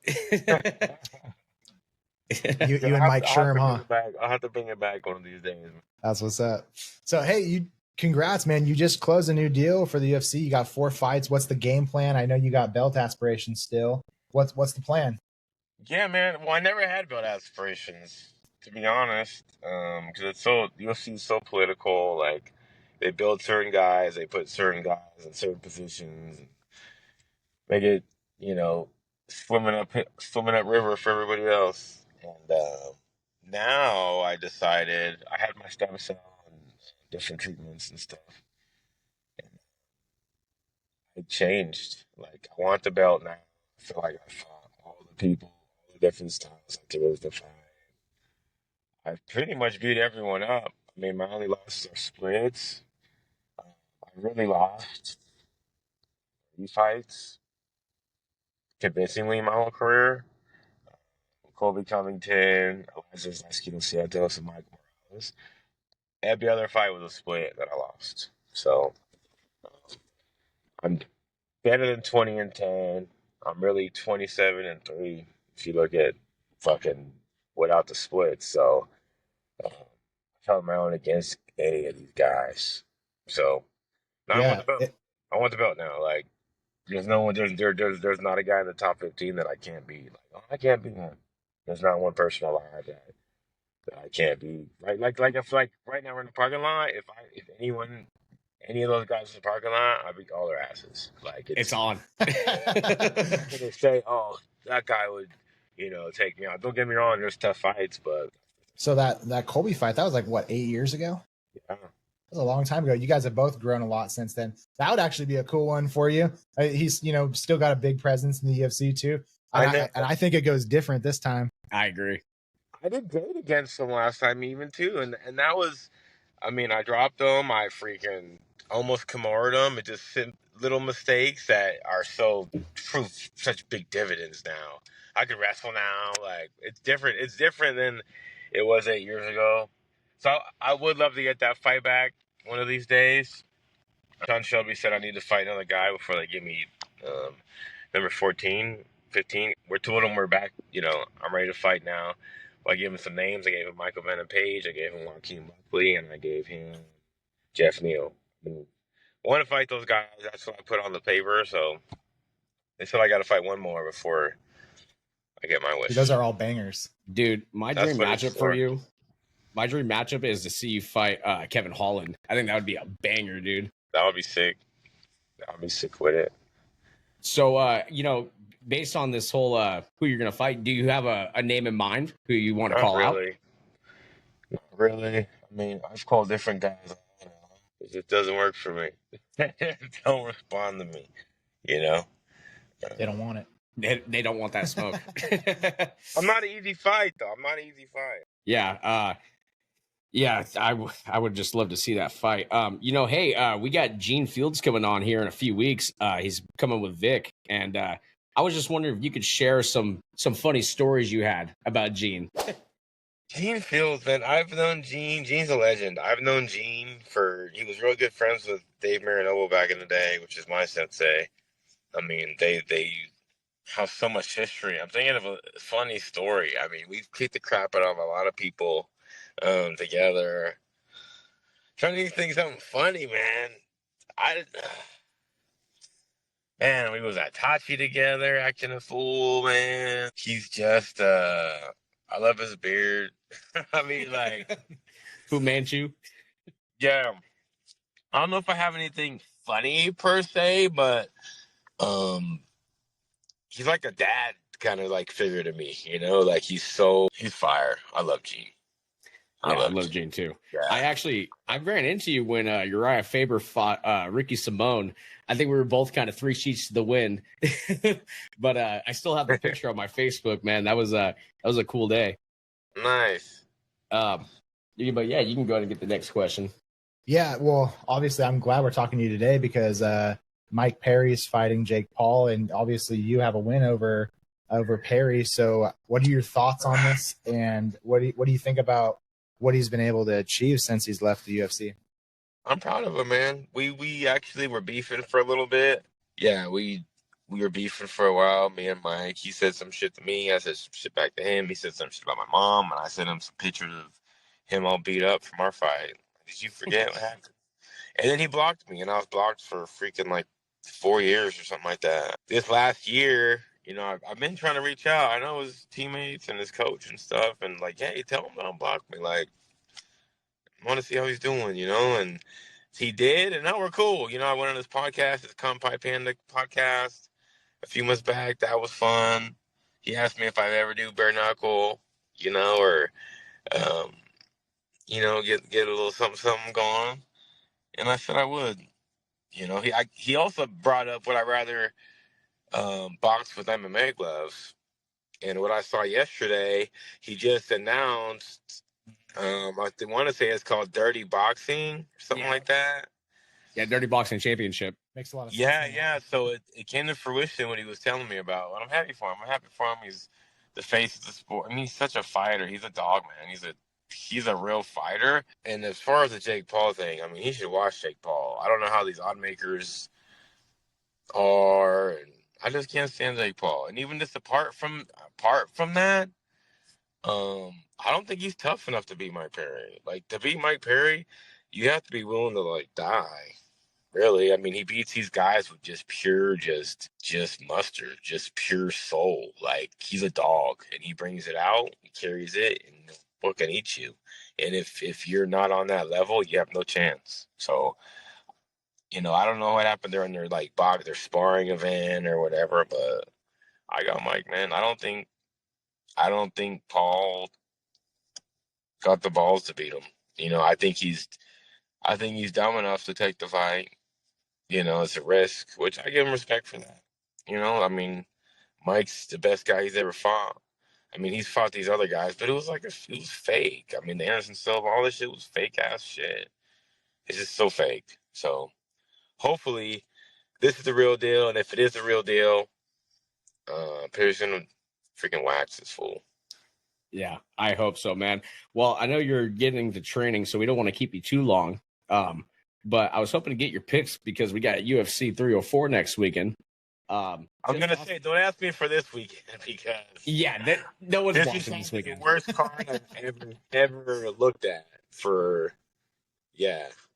You and Mike Sherm, huh? I'll have to bring it back one of these days. That's what's up. So, hey, congrats, man. You just closed a new deal for the UFC. You got 4 fights. What's the game plan? I know you got belt aspirations still. What's the plan? Yeah, man. Well, I never had belt aspirations, to be honest, because it's UFC is so political. Like, they build certain guys, they put certain guys in certain positions, make it, swimming up river for everybody else. And now I decided I had my stem cell and different treatments and stuff. And it changed. Like, I want the belt now. I feel like I fought all the people, all the different styles like there is to fight. I've pretty much beat everyone up. I mean, my only losses are splits. I really lost 3 fights convincingly in my whole career. Colby Covington, Elijah Lasquito Santos, and Mike Morales. Every other fight was a split that I lost. So I'm better than 20-10. I'm really 27-3 if you look at fucking without the splits. So I held my own against any of these guys. So now I want the belt. I want the belt now. Like, there's no one. There's not a guy in the top 15 that I can't beat. Like, oh, I can't beat him. There's not one person alive that I can't beat. Right? Like I feel like right now we're in the parking lot. If any of those guys in the parking lot, I beat all their asses. Like, it's on. They say, oh, that guy would, take me out. Don't get me wrong. There's tough fights, but So that Colby fight, that was like what, 8 years ago? yeah. That was a long time ago. You guys have both grown a lot since then. That would actually be a cool one for you. He's, still got a big presence in the UFC too. And I think it goes different this time. I agree. I did great against him last time even too. And that was, I mean, I dropped him. I freaking almost Kimura'd him. It just little mistakes that are prove such big dividends now. I can wrestle now. Like, it's different. It's different than it was 8 years ago. So I would love to get that fight back one of these days. Sean Shelby said I need to fight another guy before they give me number 14, 15. We're told him we're back. I'm ready to fight now. Well, I gave him some names. I gave him Michael Venom Page. I gave him Joaquin Buckley, and I gave him Jeff Neal. I want to fight those guys. That's what I put on the paper. So they said I got to fight one more before I get my wish. Those are all bangers, dude. My dream matchup for you. My dream matchup is to see you fight Kevin Holland. I think that would be a banger, dude. That would be sick. I'll be sick with it. So, based on this whole who you're going to fight, do you have a name in mind who you want to call out? Not really. I mean, I've called different guys. It just doesn't work for me. Don't respond to me, They don't want it. They don't want that smoke. I'm not an easy fight, though. Yeah. Yeah, I would just love to see that fight. Hey, we got Gene Fields coming on here in a few weeks. He's coming with Vic, and I was just wondering if you could share some funny stories you had about Gene. Gene Fields, man. I've known Gene. Gene's a legend. I've known Gene he was real good friends with Dave Marinoble back in the day, which is my sensei. I mean, they have so much history. I'm thinking of a funny story. I mean, we've kicked the crap out of a lot of people together. Trying to think something funny, man. Man, we was at Tachi together, acting a fool, man. He's just, I love his beard. I mean, like, Fu Manchu. yeah. I don't know if I have anything funny per se, but he's like a dad kind of like figure to me, you know? Like he's fire. I love Gene. I love Gene too. Yeah. I ran into you when Uriah Faber fought Ricky Simone. I think we were both kind of 3 sheets to the wind, but I still have the picture on my Facebook, man. That was a cool day. Nice. But yeah, you can go ahead and get the next question. Yeah, well, obviously, I'm glad we're talking to you today because Mike Perry's fighting Jake Paul, and obviously, you have a win over Perry. So, what are your thoughts on this, and what do you think about what he's been able to achieve since he's left the UFC? I'm proud of him, man. We actually were beefing for a little bit. Yeah, we were beefing for a while, me and Mike. He said some shit to me. I said some shit back to him. He said some shit about my mom, and I sent him some pictures of him all beat up from our fight. Did you forget what happened? And then he blocked me, and I was blocked for freaking like 4 years or something like that. This last year, you know, I've been trying to reach out. I know his teammates and his coach and stuff, and like, hey, tell him don't block me. Like, I want to see how he's doing, you know? And he did, and now we're cool. You know, I went on his podcast, his Kampai Panda podcast, a few months back. That was fun. He asked me if I'd ever do bare knuckle, you know, or, you know, get a little something going. And I said I would. You know, he also brought up would I rather box with MMA gloves. And what I saw yesterday, he just announced, I want to say it's called Dirty Boxing or something like that. Yeah, Dirty Boxing Championship. Makes a lot of sense. Yeah. So it came to fruition what he was telling me about. And I'm happy for him. He's the face of the sport. I mean, he's such a fighter. He's a dog, man. He's a real fighter. And as far as the Jake Paul thing, I mean, he should watch Jake Paul. I don't know how these odd makers are, and I just can't stand Jake Paul. And even just apart from that, I don't think he's tough enough to beat Mike Perry. Like, to beat Mike Perry, you have to be willing to like die. Really, I mean, he beats these guys with just pure, just mustard, just pure soul. Like, he's a dog, and he brings it out, he carries it, and what can eat you. And if you're not on that level, you have no chance. So, you know, I don't know what happened during their like their sparring event or whatever, but I got Mike, man. I don't think Paul got the balls to beat him. You know, I think he's dumb enough to take the fight. You know, it's a risk, which I give him respect for that. You know, I mean, Mike's the best guy he's ever fought. I mean, he's fought these other guys, but it was fake. I mean, the Anderson Silva, all this shit was fake ass shit. It's just so fake. So hopefully this is the real deal. And if it is the real deal, Perry's gonna freaking wax this fool. Yeah, I hope so, man. Well, I know you're getting to training, so we don't want to keep you too long. But I was hoping to get your picks because we got UFC 304 next weekend. I'm gonna say, don't ask me for this weekend because no one's this watching is this weekend. the worst card I've ever looked at.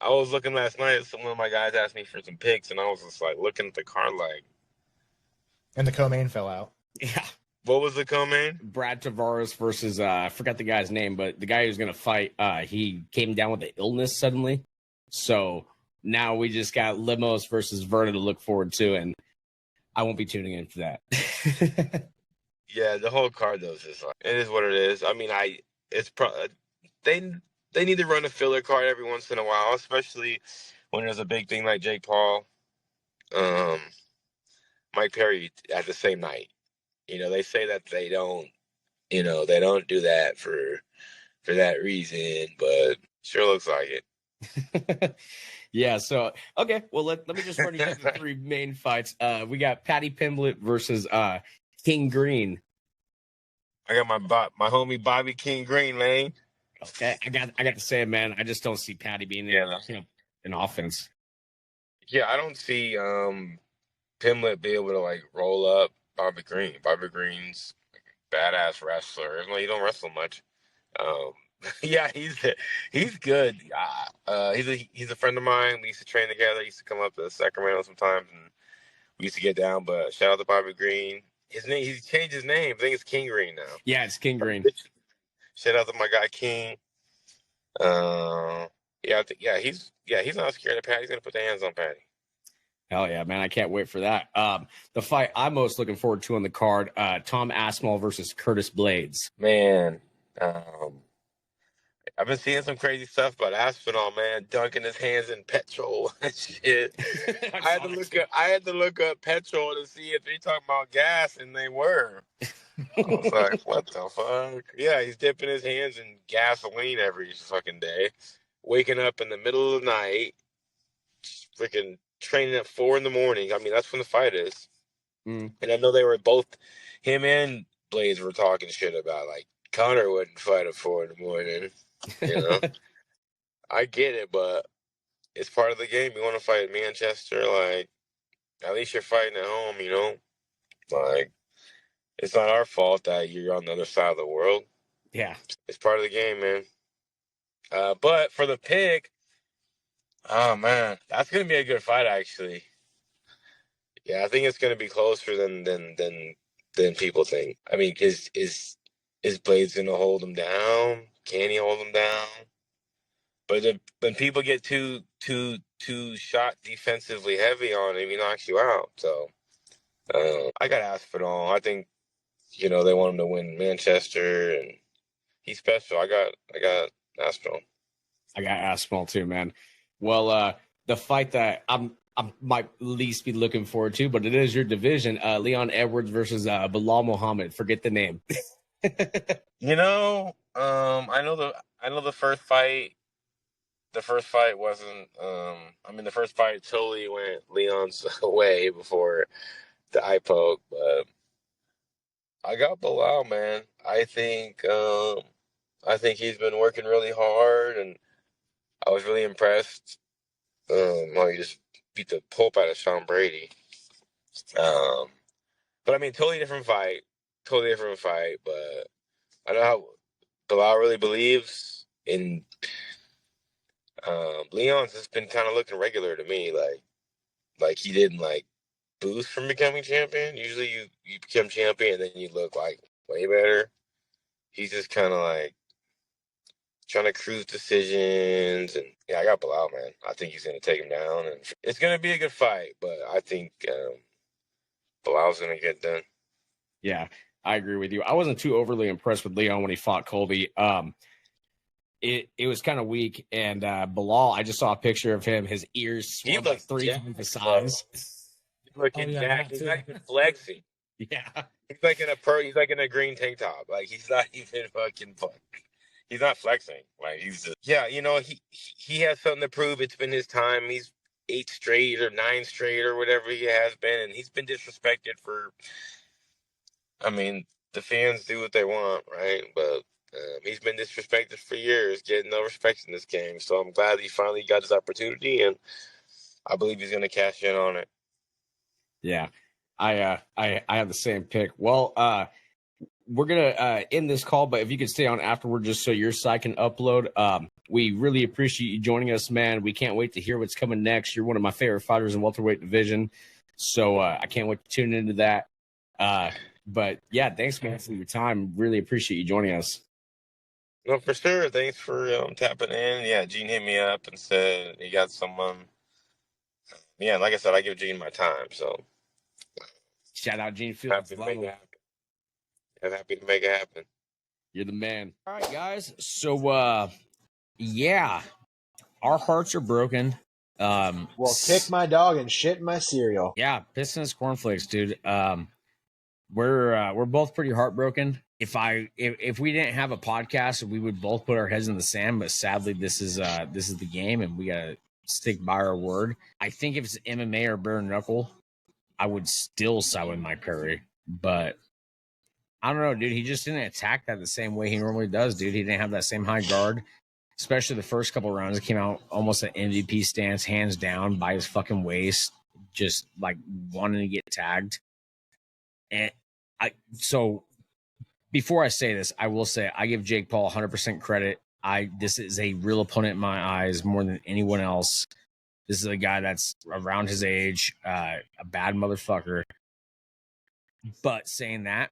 I was looking last night. Some of my guys asked me for some picks, and I was just like looking at the card like. And the co-main fell out. Yeah. What was the co-main? Brad Tavares versus I forgot the guy's name, but the guy who's gonna fight, he came down with an illness suddenly. So now we just got Limos versus Verna to look forward to, and I won't be tuning in for that. Yeah, the whole card though is just like it is what it is. I mean, they need to run a filler card every once in a while, especially when there's a big thing like Jake Paul, Mike Perry at the same night. You know, they say that they don't do that for for that reason, but sure looks like it. Yeah, so okay, well let me just run you through the three main fights. We got Paddy Pimblett versus King Green. I got my homie Bobby King Green, man. Okay, I got to say, man, I just don't see Paddy being in offense. Yeah, I don't see Pimblett be able to like roll up Bobby Green. Bobby Green's a badass wrestler. Even though he don't wrestle much. Yeah, he's good. He's a friend of mine. We used to train together. He used to come up to Sacramento sometimes, and we used to get down. But shout out to Bobby Green. His name, he's changed his name. I think it's King Green now. Yeah, it's King Green. Shout out to my guy King. He's not scared of Patty. He's gonna put the hands on Patty. Hell yeah, man! I can't wait for that. The fight I'm most looking forward to on the card: Tom Aspinall versus Curtis Blades. Man, I've been seeing some crazy stuff about Aspinall, man, dunking his hands in petrol and shit. I had to look up petrol to see if they talking about gas, and they were. I was like, what the fuck? Yeah, he's dipping his hands in gasoline every fucking day, waking up in the middle of the night, freaking training at 4 a.m. I mean, that's when the fight is. And I know they were both, him and Blades were talking shit about, like, Connor wouldn't fight at 4 a.m. You know? I get it, but it's part of the game. You want to fight in Manchester, like, at least you're fighting at home, you know? Like, it's not our fault that you're on the other side of the world. Yeah. It's part of the game, man. But for the pick, oh, man, that's going to be a good fight, actually. Yeah, I think it's going to be closer than people think. I mean, is Blades going to hold him down? Can he hold him down? But when people get too shot defensively heavy on him, he knocks you out. So I got Aspinall. I think they want him to win Manchester, and he's special. I got Aspinall. I got Aspinall too, man. Well, the fight that I might least be looking forward to, but it is your division. Leon Edwards versus Bilal Muhammad. Forget the name. I know the first fight. The first fight wasn't. The first fight totally went Leon's way before the eye poke, but I got Bilal, man. I think he's been working really hard, and I was really impressed. How he just beat the pulp out of Sean Brady. But I mean, totally different fight. But I know how Bilal really believes in. Leon's just been kind of looking regular to me, like he didn't boost from becoming champion. Usually you become champion and then you look like way better. He's just kind of trying to cruise decisions, and yeah, I got Bilal, man. I think he's gonna take him down, and it's gonna be a good fight. But I think Bilal's gonna get done. Yeah, I agree with you. I wasn't too overly impressed with Leon when he fought Colby. It was kind of weak, and Bilal, I just saw a picture of him. His ears swelled like 3 times the size. He's looking jacked. He's not even flexing. Yeah, he's like in a green tank top. Like he's not even he's not flexing. Like he's just, he has something to prove. It's been his time. He's 8 straight or 9 straight or whatever he has been, and he's been disrespected for. I mean, the fans do what they want, right? But he's been disrespected for years, getting no respect in this game. So I'm glad he finally got his opportunity, and I believe he's going to cash in on it. Yeah, I have the same pick. Well, we're gonna end this call, but if you could stay on afterward, just so your side can upload. We really appreciate you joining us, man. We can't wait to hear what's coming next. You're one of my favorite fighters in welterweight division, so I can't wait to tune into that. But yeah, thanks, man, for your time. Really appreciate you joining us. No, for sure. Thanks for tapping in. Yeah, Gene hit me up and said he got someone. Yeah, like I said, I give Gene my time. So shout out Gene Fields. Happy to make it happen. I'm happy to make it happen. You're the man. All right, guys. So yeah, our hearts are broken. Well, kick my dog and shit in my cereal. Yeah, piss in his cornflakes, dude. we're both pretty heartbroken. If we didn't have a podcast, we would both put our heads in the sand. But sadly, this is the game, and we gotta stick by our word. I think if it's MMA or bare knuckle, I would still side with Mike Perry. But I don't know, dude. He just didn't attack that the same way he normally does, dude. He didn't have that same high guard, especially the first couple rounds. It came out almost an MVP stance, hands down by his fucking waist, just like wanting to get tagged. And so before I say this, I will say I give Jake Paul 100% credit. This is a real opponent in my eyes more than anyone else. This is a guy that's around his age, a bad motherfucker. But saying that,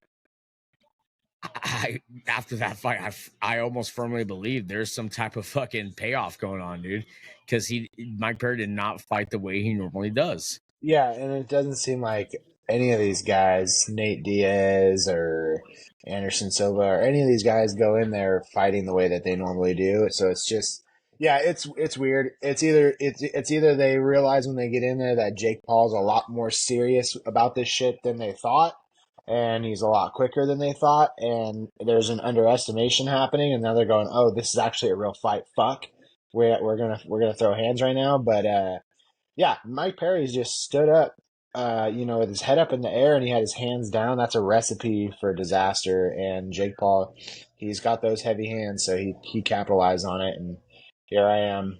after that fight, I almost firmly believe there's some type of fucking payoff going on, dude. Because Mike Perry did not fight the way he normally does. Yeah, and it doesn't seem like any of these guys, Nate Diaz or Anderson Silva, or any of these guys go in there fighting the way that they normally do. So it's just, yeah, it's weird. It's either they realize when they get in there that Jake Paul's a lot more serious about this shit than they thought, and he's a lot quicker than they thought, and there's an underestimation happening, and now they're going, oh, this is actually a real fight. Fuck, we're gonna throw hands right now, but yeah, Mike Perry's just stood up, with his head up in the air, and he had his hands down. That's a recipe for disaster. And Jake Paul, he's got those heavy hands, so he capitalized on it. And here I am,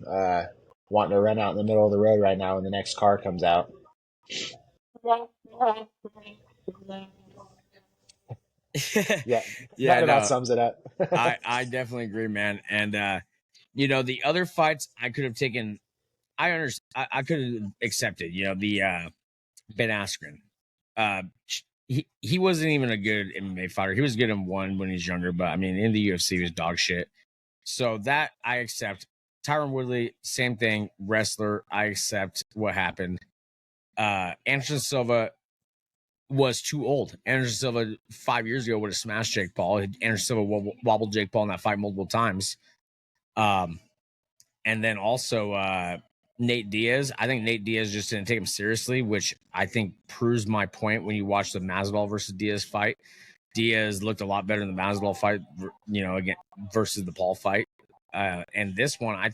wanting to run out in the middle of the road right now when the next car comes out. Yeah, that about sums it up. I definitely agree, man. And the other fights I could have taken. I understand. I could have accepted. The Ben Askren. He wasn't even a good MMA fighter. He was good in one when he's younger, but I mean, in the UFC, he was dog shit. So that I accept. Tyron Woodley, same thing. Wrestler, I accept what happened. Anderson Silva was too old. Anderson Silva 5 years ago would have smashed Jake Paul. Anderson Silva wobbled Jake Paul in that fight multiple times. And then also Nate Diaz. I think Nate Diaz just didn't take him seriously, which I think proves my point when you watch the Masvidal versus Diaz fight. Diaz looked a lot better in the Masvidal fight, again versus the Paul fight. And this one, I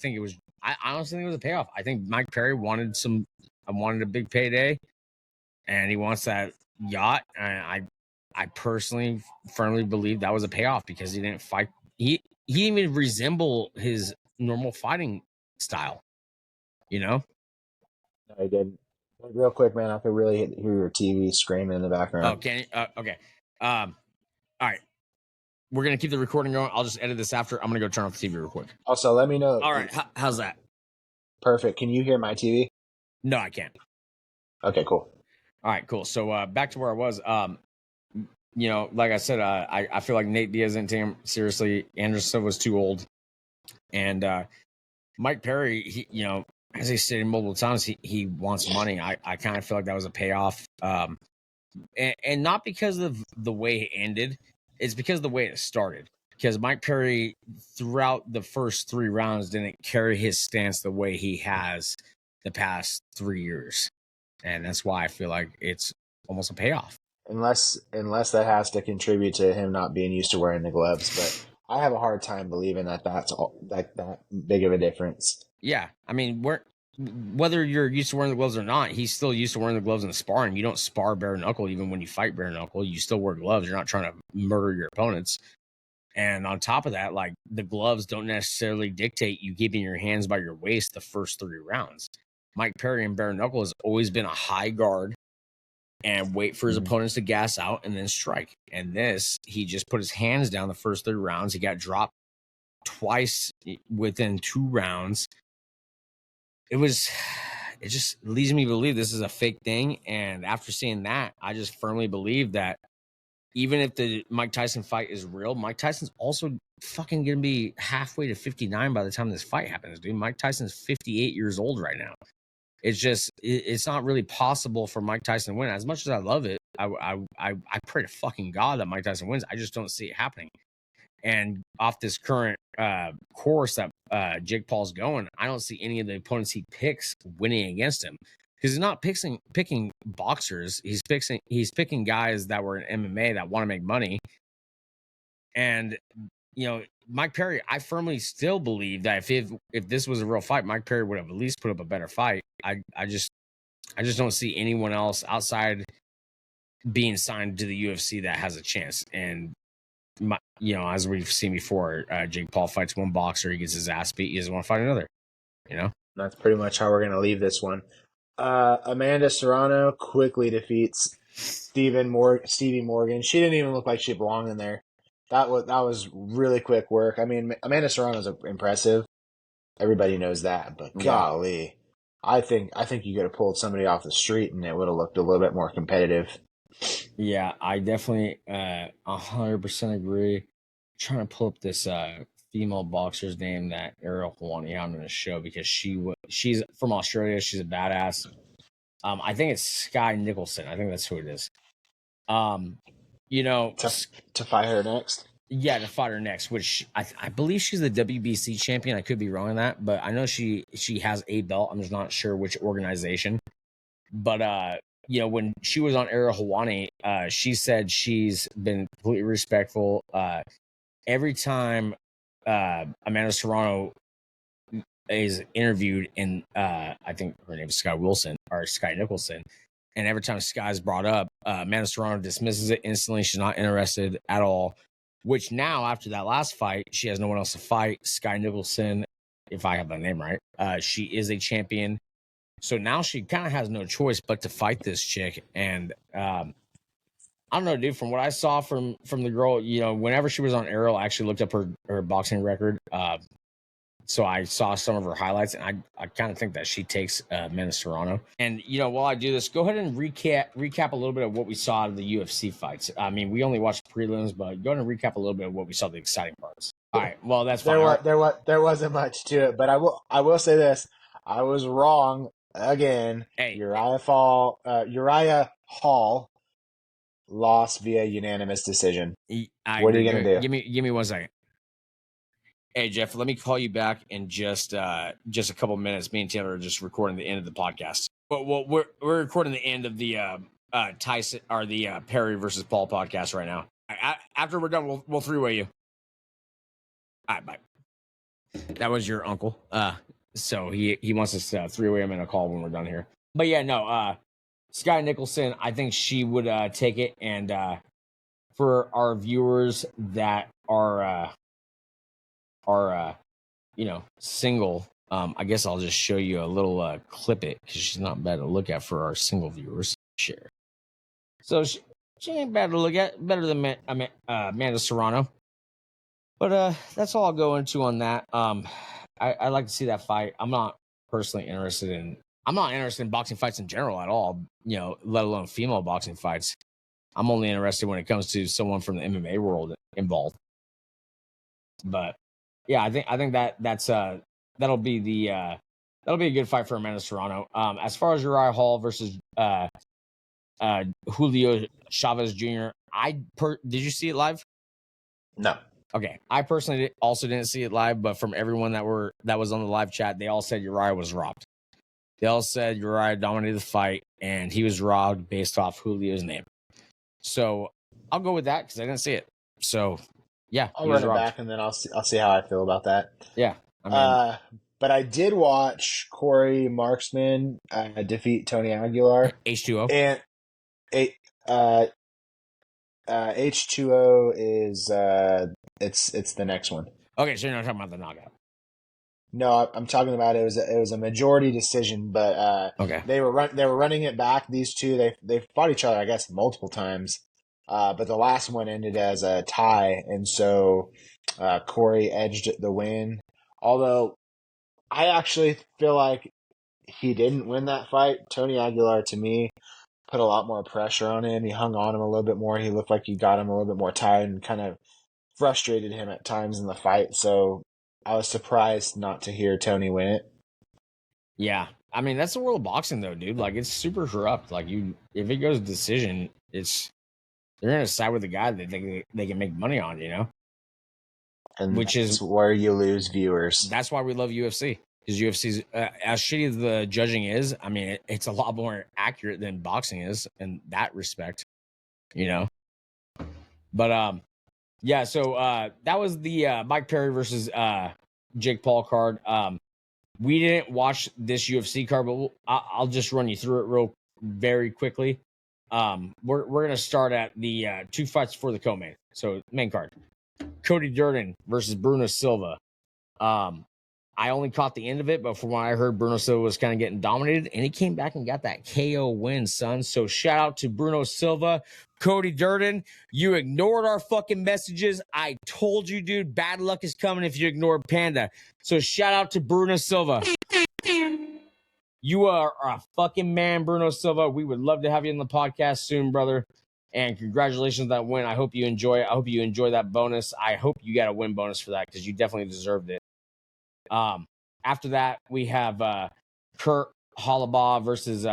honestly think it was a payoff. I think Mike Perry wanted a big payday, and he wants that yacht. And I personally firmly believe that was a payoff because he didn't fight. He didn't even resemble his normal fighting style. No, he didn't. Real quick, man, I could really hear your TV screaming in the background. Oh, can you? Okay. All right. We're going to keep the recording going. I'll just edit this after. I'm going to go turn off the TV real quick. Also, let me know. All right. How's that? Perfect. Can you hear my TV? No, I can't. Okay, cool. All right, cool. So back to where I was. Like I said, I feel like Nate Diaz didn't take him seriously. Anderson was too old. And Mike Perry, he, as he stated multiple times, he wants money. I kind of feel like that was a payoff. And not because of the way it ended. It's because of the way it started. Because Mike Perry, throughout the first 3 rounds, didn't carry his stance the way he has the past 3 years. And that's why I feel like it's almost a payoff. Unless that has to contribute to him not being used to wearing the gloves. But I have a hard time believing that that's that big of a difference. Yeah. I mean, whether you're used to wearing the gloves or not, he's still used to wearing the gloves in the sparring. You don't spar bare knuckle even when you fight bare knuckle. You still wear gloves. You're not trying to murder your opponents. And on top of that, like, the gloves don't necessarily dictate you keeping your hands by your waist the first 3 rounds. Mike Perry in bare knuckle has always been a high guard and wait for his opponents to gas out and then strike. And this, he just put his hands down the first 3 rounds. He got dropped twice within 2 rounds. It just leads me to believe this is a fake thing. And after seeing that, I just firmly believe that even if the Mike Tyson fight is real, Mike Tyson's also fucking going to be halfway to 59 by the time this fight happens, dude. Mike Tyson's 58 years old right now. It's just, it's not really possible for Mike Tyson to win. As much as I love it, I pray to fucking God that Mike Tyson wins. I just don't see it happening. And off this current course that Jake Paul's going, I don't see any of the opponents he picks winning against him. because he's not picking boxers. He's picking guys that were in MMA that want to make money. And Mike Perry, I firmly still believe that if this was a real fight, Mike Perry would have at least put up a better fight. I just don't see anyone else outside being signed to the UFC that has a chance. And as we've seen before, Jake Paul fights one boxer, he gets his ass beat, he doesn't want to fight another. That's pretty much how we're going to leave this one. Amanda Serrano quickly defeats Stevie Morgan. She didn't even look like she belonged in there. That was really quick work. I mean, Amanda Serrano's impressive. Everybody knows that, but golly, I think you could have pulled somebody off the street and it would have looked a little bit more competitive. Yeah, I definitely 100% agree. I'm trying to pull up this female boxer's name that Ariel Helwani had on the show, because she's from Australia. She's a badass. I think it's Sky Nicholson. I think that's who it is. To fight her next. Yeah, to fight her next, which I believe she's the WBC champion. I could be wrong on that, but I know she has a belt. I'm just not sure which organization. But when she was on Ariel Helwani, she said she's been completely respectful. Every time Amanda Serrano is interviewed, and I think her name is Sky Nicholson, and every time Sky's brought up, Amanda Serrano dismisses it instantly. She's not interested at all. Which now, after that last fight, she has no one else to fight. Sky Nicholson, if I have that name right, she is a champion. So now she kind of has no choice but to fight this chick. And I don't know, dude, from what I saw from the girl, whenever she was on Ariel, I actually looked up her boxing record. So I saw some of her highlights, and I kind of think that she takes Amanda Serrano. And, while I do this, go ahead and recap a little bit of what we saw out of the UFC fights. I mean, we only watched prelims, but go ahead and recap a little bit of what we saw, the exciting parts. All right, well, that's fine. There wasn't much to it, but I will say this. I was wrong again. Hey. Uriah Hall lost via unanimous decision. What are you going to do? Give me 1 second. Hey, Jeff, let me call you back in just a couple minutes. Me and Taylor are just recording the end of the podcast. Well, we're recording the end of the Tyson or the Perry versus Paul podcast right now. After we're done, we'll three-way you. All right, bye. That was your uncle. So he wants us to three-way him in a call when we're done here. But yeah, no. Sky Nicholson, I think she would take it. And for our viewers that are single, I guess I'll just show you a little clip it, because she's not bad to look at for our single viewers. Share. So she ain't bad to look at, better than Amanda Serrano. But that's all I'll go into on that. I like to see that fight. I'm not interested in boxing fights in general at all, let alone female boxing fights. I'm only interested when it comes to someone from the MMA world involved. But yeah, I think that'll be a good fight for Amanda Serrano. As far as Uriah Hall versus Julio Chavez Jr., did you see it live? No. Okay, I personally also didn't see it live, but from everyone that was on the live chat, they all said Uriah was robbed. They all said Uriah dominated the fight, and he was robbed based off Julio's name. So I'll go with that because I didn't see it. So yeah, I'll run it back, and then I'll see how I feel about that. Yeah, but I did watch Corey Marksman defeat Tony Aguilar. H2O. And H2O is it's the next one. Okay, so you're not talking about the knockout. No, I'm talking about it was a majority decision, but okay. They were running it back. These two they fought each other, I guess, multiple times. But the last one ended as a tie, and so Corey edged the win. Although I actually feel like he didn't win that fight. Tony Aguilar, to me, put a lot more pressure on him. He hung on him a little bit more. He looked like he got him a little bit more tired and kind of frustrated him at times in the fight. So I was surprised not to hear Tony win it. Yeah. I mean, that's the world of boxing, though, dude. Like, it's super corrupt. Like, if it goes decision, they're going to side with the guy that they can make money on, And which is where you lose viewers. That's why we love UFC. because UFC's as shitty as the judging is. I mean, it's a lot more accurate than boxing is in that respect, you know. But yeah. So that was the Mike Perry versus Jake Paul card. We didn't watch this UFC card, but I'll just run you through it very quickly. We're gonna start at the 2 fights for the co-main. So main card: Cody Durden versus Bruno Silva. I only caught the end of it, but from what I heard, Bruno Silva was kind of getting dominated, and he came back and got that KO win, son. So shout out to Bruno Silva. Cody Durden, you ignored our fucking messages. I told you, dude, bad luck is coming if you ignore Panda. So shout out to Bruno Silva. You are a fucking man, Bruno Silva. We would love to have you on the podcast soon, brother. And congratulations on that win. I hope you enjoy it. I hope you enjoy that bonus. I hope you got a win bonus for that because you definitely deserved it. After that, we have Kurt Holobaugh versus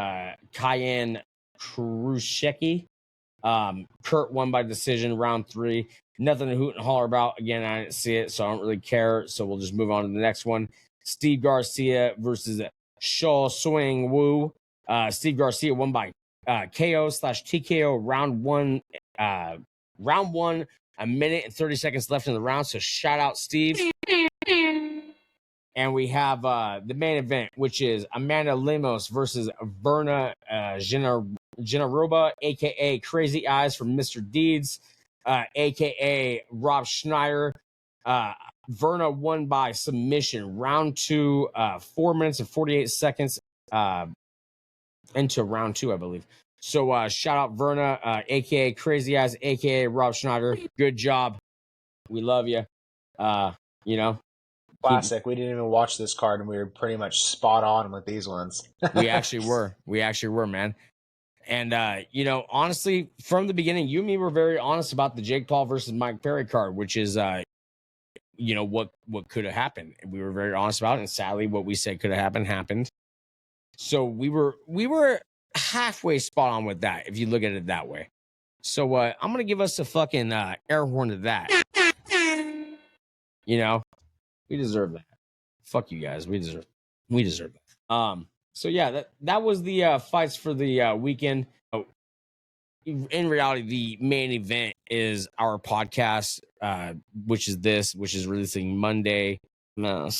Kyan Khrushchev. Kurt won by decision, round 3. Nothing to hoot and holler about. Again, I didn't see it, so I don't really care. So we'll just move on to the next one. Steve Garcia versus Shaw Swing Woo. Steve Garcia won by KO/TKO, round 1. Round 1, a minute and 30 seconds left in the round. So shout out, Steve. And we have the main event, which is Amanda Lemos versus Verna Generoba, a.k.a. Crazy Eyes from Mr. Deeds, a.k.a. Rob Schneider. Verna won by submission. Round 2, 4 minutes and 48 seconds into round 2, I believe. So shout out Verna, a.k.a. Crazy Eyes, a.k.a. Rob Schneider. Good job. We love you. You know. Classic. We didn't even watch this card, and we were pretty much spot on with these ones. We actually were, man. And you know, honestly, from the beginning, you and me were very honest about the Jake Paul versus Mike Perry card, which is you know, what could have happened. We were very honest about it, and sadly, what we said could have happened. So we were halfway spot on with that, if you look at it that way. So I'm gonna give us a fucking air horn to that. You know. We deserve that. Fuck you guys. We deserve that. So yeah, that was the fights for the weekend. In reality, the main event is our podcast, which is releasing Monday the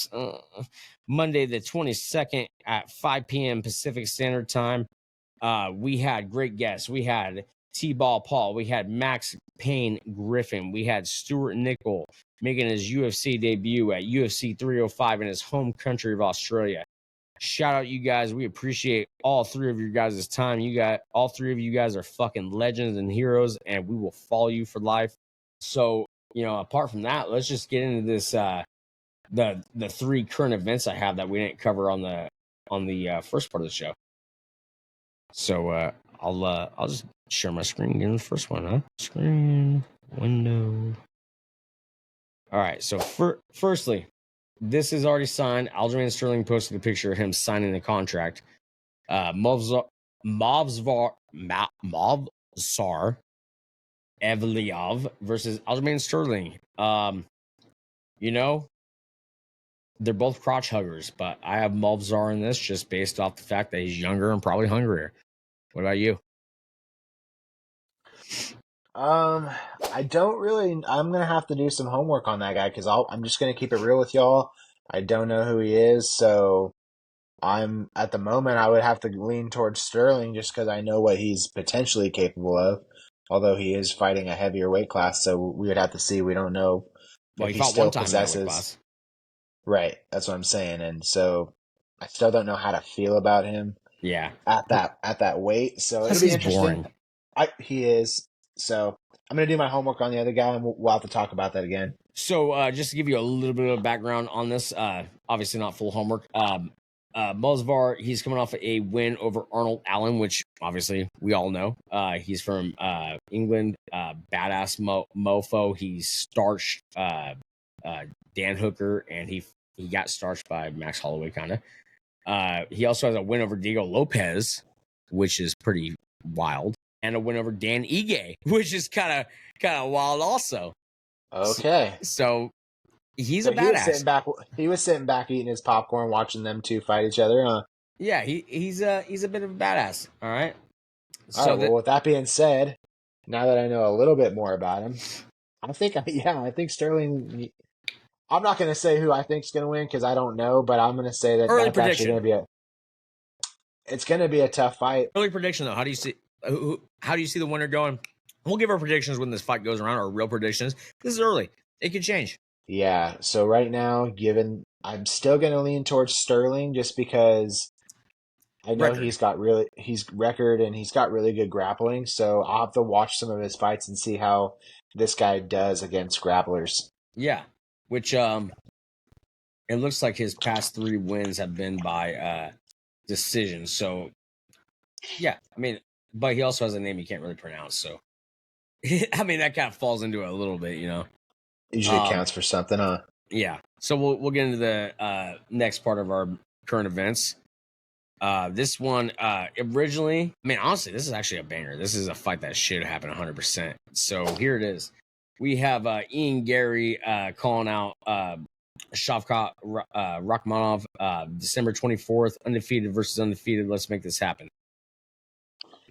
22nd at 5 p.m. Pacific Standard Time. We had great guests. We had Teeballpaul. We had Max Griffin. We had Stewart Nicoll making his UFC debut at UFC 305 in his home country of Australia. Shout out you guys. We appreciate all 3 of you guys' time. All 3 of you guys are fucking legends and heroes, and we will follow you for life. So, you know, apart from that, let's just get into this the 3 current events I have that we didn't cover on the first part of the show. So I'll just share my screen in the first one, huh? Screen window. All right. So firstly, this is already signed. Aljamain Sterling posted a picture of him signing the contract. Movsar Evliov versus Aljamain Sterling. You know, they're both crotch huggers, but I have Movsar in this just based off the fact that he's younger and probably hungrier. What about you? I don't really. I'm gonna have to do some homework on that guy because I'm just gonna keep it real with y'all. I don't know who he is, so at the moment I would have to lean towards Sterling just because I know what he's potentially capable of. Although he is fighting a heavier weight class, so we would have to see. We don't know Well, if he fought still one time in that weight possesses. class. Right, that's what I'm saying, and so I still don't know how to feel about him. Yeah, at that weight, so it'll be he's interesting. boring. He is. So I'm gonna do my homework on the other guy, and we'll have to talk about that again. So just to give you a little bit of background on this, obviously not full homework. Movsar, he's coming off a win over Arnold Allen, which obviously we all know. He's from England, badass mofo. He starched Dan Hooker, and he got starched by Max Holloway, kind of. He also has a win over Diego Lopez, which is pretty wild, and a win over Dan Ige, which is kind of wild also. Okay. So He's So a badass. He was sitting back eating his popcorn, watching them two fight each other. Huh? Yeah, he's a bit of a badass. All right. All right. Well, with that being said, now that I know a little bit more about him, I think Sterling. I'm not going to say who I think is going to win because I don't know, but I'm going to say that early that's actually going to be it's going to be a tough fight. Early prediction though. How do you see? How do you see the winner going? We'll give our predictions when this fight goes around. Our real predictions. This is early. It could change. Yeah. So right now, I'm still going to lean towards Sterling just because I know he's got really good grappling. So I'll have to watch some of his fights and see how this guy does against grapplers. Yeah, which it looks like his past 3 wins have been by decision. So yeah, I mean, but he also has a name you can't really pronounce. So I mean, that kind of falls into it a little bit, you know. Usually counts for something, huh? Yeah. So we'll get into the next part of our current events. This one originally, I mean, honestly, this is actually a banger. This is a fight that should happen 100%. So here it is. We have Ian Gary calling out Shavkat Rakhmonov, December 24th, undefeated versus undefeated. Let's make this happen.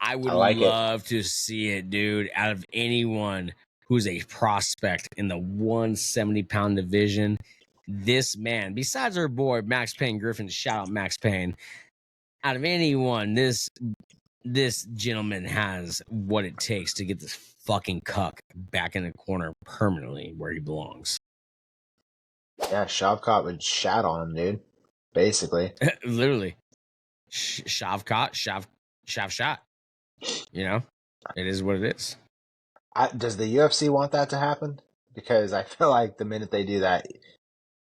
I would love to see it, dude. Out of anyone who's a prospect in the 170-pound division, this man, besides our boy Max Griffin, shout out Max Payne. Out of anyone, this gentleman has what it takes to get this fucking cuck back in the corner permanently where he belongs. Yeah, Shavkat would shat on him, dude. Basically. Literally. Shavkat, shav shot. You know? It is what it is. Does the UFC want that to happen? Because I feel like the minute they do that,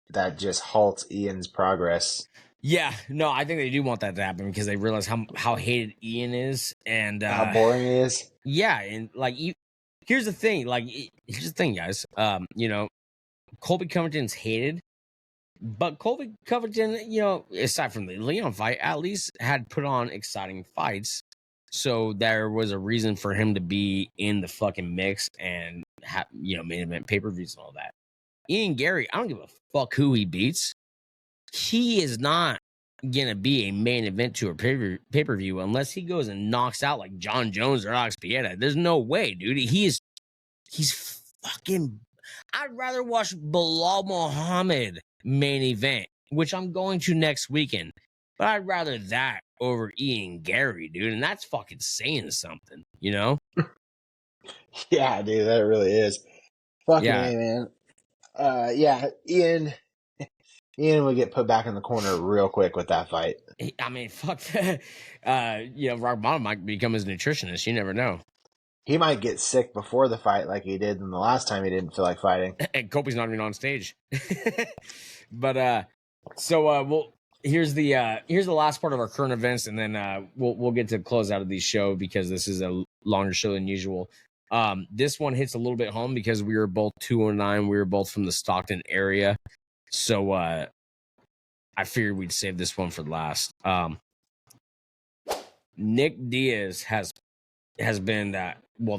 that just halts Ian's progress. Yeah, no, I think they do want that to happen because they realize how hated Ian is and how boring he is. Yeah, and like here's the thing, guys. You know, Colby Covington's hated, but Colby Covington, you know, aside from the Leon fight, at least had put on exciting fights. So there was a reason for him to be in the fucking mix and main event pay-per-views and all that. Ian Gary, I don't give a fuck who he beats. He is not gonna be a main event to a pay-per-view unless he goes and knocks out like John Jones or Alex Pieta. There's no way, dude. He's fucking. I'd rather watch Bilal Muhammad main event, which I'm going to next weekend, but I'd rather that over Ian Gary, dude. And that's fucking saying something, you know? Yeah, dude, that really is. Fucking A, man. Yeah, Ian would get put back in the corner real quick with that fight. I mean, fuck that. Rock Bottom might become his nutritionist. You never know. He might get sick before the fight like he did in the last time he didn't feel like fighting. And Kobe's not even on stage. But here's the last part of our current events, and then we'll get to close out of the show because this is a longer show than usual. This one hits a little bit home because we were both 209. We were both from the Stockton area. So I figured we'd save this one for last. Nick Diaz has been the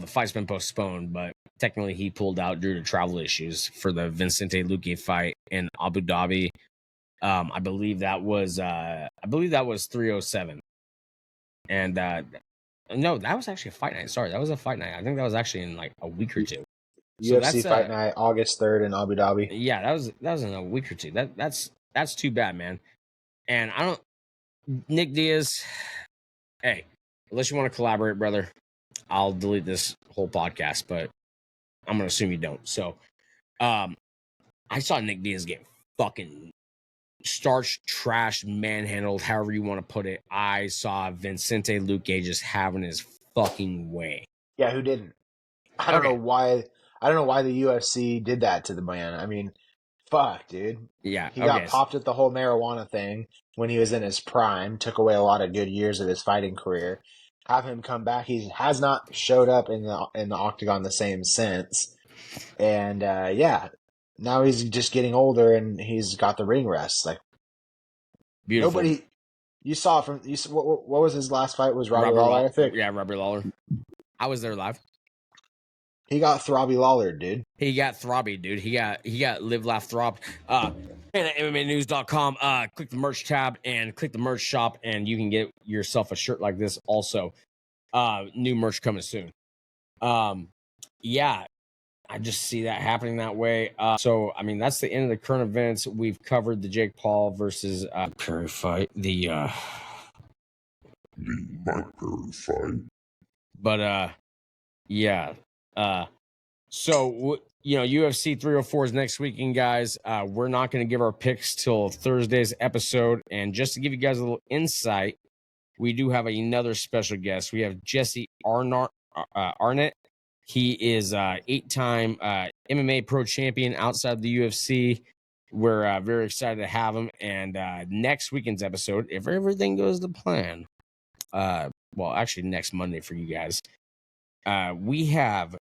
fight's been postponed, but technically he pulled out due to travel issues for the Vicente Luque fight in Abu Dhabi. I believe that was 307. And no, that was actually a fight night. Sorry, that was a fight night. I think that was actually in like a week or two. UFC fight night, August 3rd in Abu Dhabi. Yeah, that was in a week or two. That's too bad, man. And Nick Diaz, hey, unless you want to collaborate, brother, I'll delete this whole podcast, but I'm gonna assume you don't. So I saw Nick Diaz get fucking starch trash manhandled, however you want to put it. I saw Vicente Luque just having his fucking way. Yeah, who didn't? I don't know why the UFC did that to the man. I mean, fuck, dude. Yeah. He got popped at the whole marijuana thing when he was in his prime, took away a lot of good years of his fighting career. Have him come back. He has not showed up in the octagon the same since. And now he's just getting older and he's got the ring rust. Like beautiful. Nobody you saw what was his last fight? Was Robbie Lawler, I think. Yeah, Robbie Lawler. I was there live. He got Throbby Lawler, dude. He got throbby, dude. He got live, laugh, throb. PandaMMAnews.com. Click the merch tab and click the merch shop, and you can get yourself a shirt like this. Also, new merch coming soon. Yeah, I just see that happening that way. So I mean, that's the end of the current events. We've covered the Jake Paul versus Perry fight. The Mike Perry fight. But yeah. So UFC 304 is next weekend, guys. We're not going to give our picks till Thursday's episode. And just to give you guys a little insight, we do have another special guest. We have Jesse Arnett. He is 8-time MMA pro champion outside the UFC. We're very excited to have him. And next weekend's episode, if everything goes to plan, well, actually next Monday for you guys, we have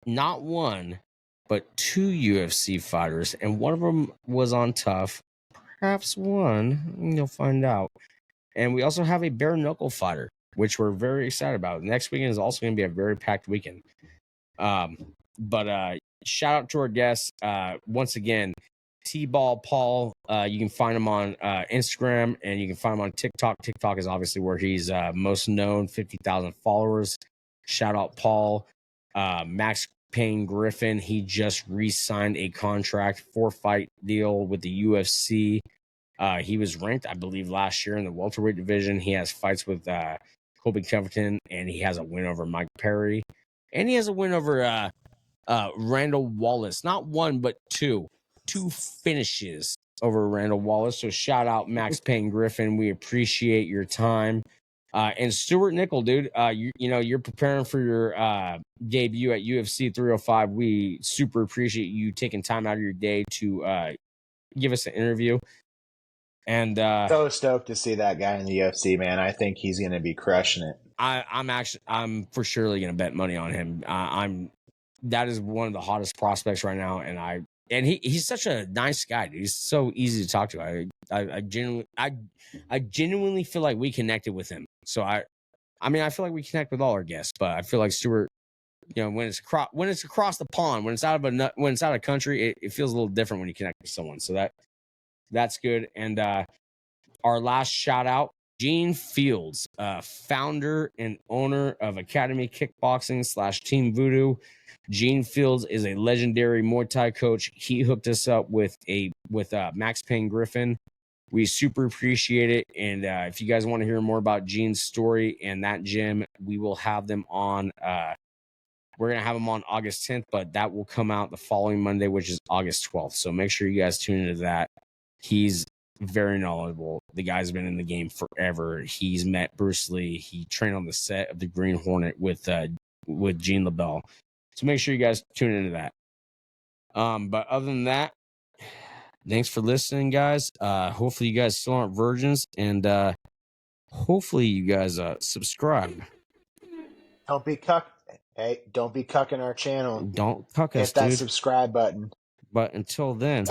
not one, but 2 UFC fighters, and one of them was on Tough. Perhaps one, you'll find out. And we also have a bare knuckle fighter, which we're very excited about. Next weekend is also going to be a very packed weekend. But shout out to our guests. Once again, Teeballpaul. You can find him on Instagram, and you can find him on TikTok. TikTok is obviously where he's most known, 50,000 followers. Shout out Paul. Max Griffin, he just re-signed a contract 4-fight deal with the UFC. He was ranked, I believe, last year in the welterweight division. He has fights with Colby Covington, and he has a win over Mike Perry, and he has a win over Randall Wallace. Not one, but two finishes over Randall Wallace. So shout out Max Griffin. We appreciate your time. And Stewart Nicoll, dude, you're preparing for your debut at UFC 305. We super appreciate you taking time out of your day to give us an interview. And so stoked to see that guy in the UFC, man. I think he's going to be crushing it. I'm for surely going to bet money on him. That is one of the hottest prospects right now, and he's such a nice guy, dude. He's so easy to talk to. I genuinely feel like we connected with him. So I feel like we connect with all our guests, but I feel like Stewart, when it's across the pond, when it's out of country, it feels a little different when you connect with someone. So that's good. And our last shout out, Gene Fields, founder and owner of Academy Kickboxing / Team Voodoo. Gene Fields is a legendary Muay Thai coach. He hooked us up with Max Griffin. We super appreciate it. And if you guys want to hear more about Gene's story and that gym, we will have them on. We're going to have them on August 10th, but that will come out the following Monday, which is August 12th. So make sure you guys tune into that. He's very knowledgeable. The guy's been in the game forever. He's met Bruce Lee. He trained on the set of the Green Hornet with Gene LaBelle. So make sure you guys tune into that. But other than that, thanks for listening, guys. Hopefully you guys still aren't virgins, and hopefully you guys subscribe. Don't be cucking our channel. Don't cuck us, Hit that dude. subscribe button. But until then,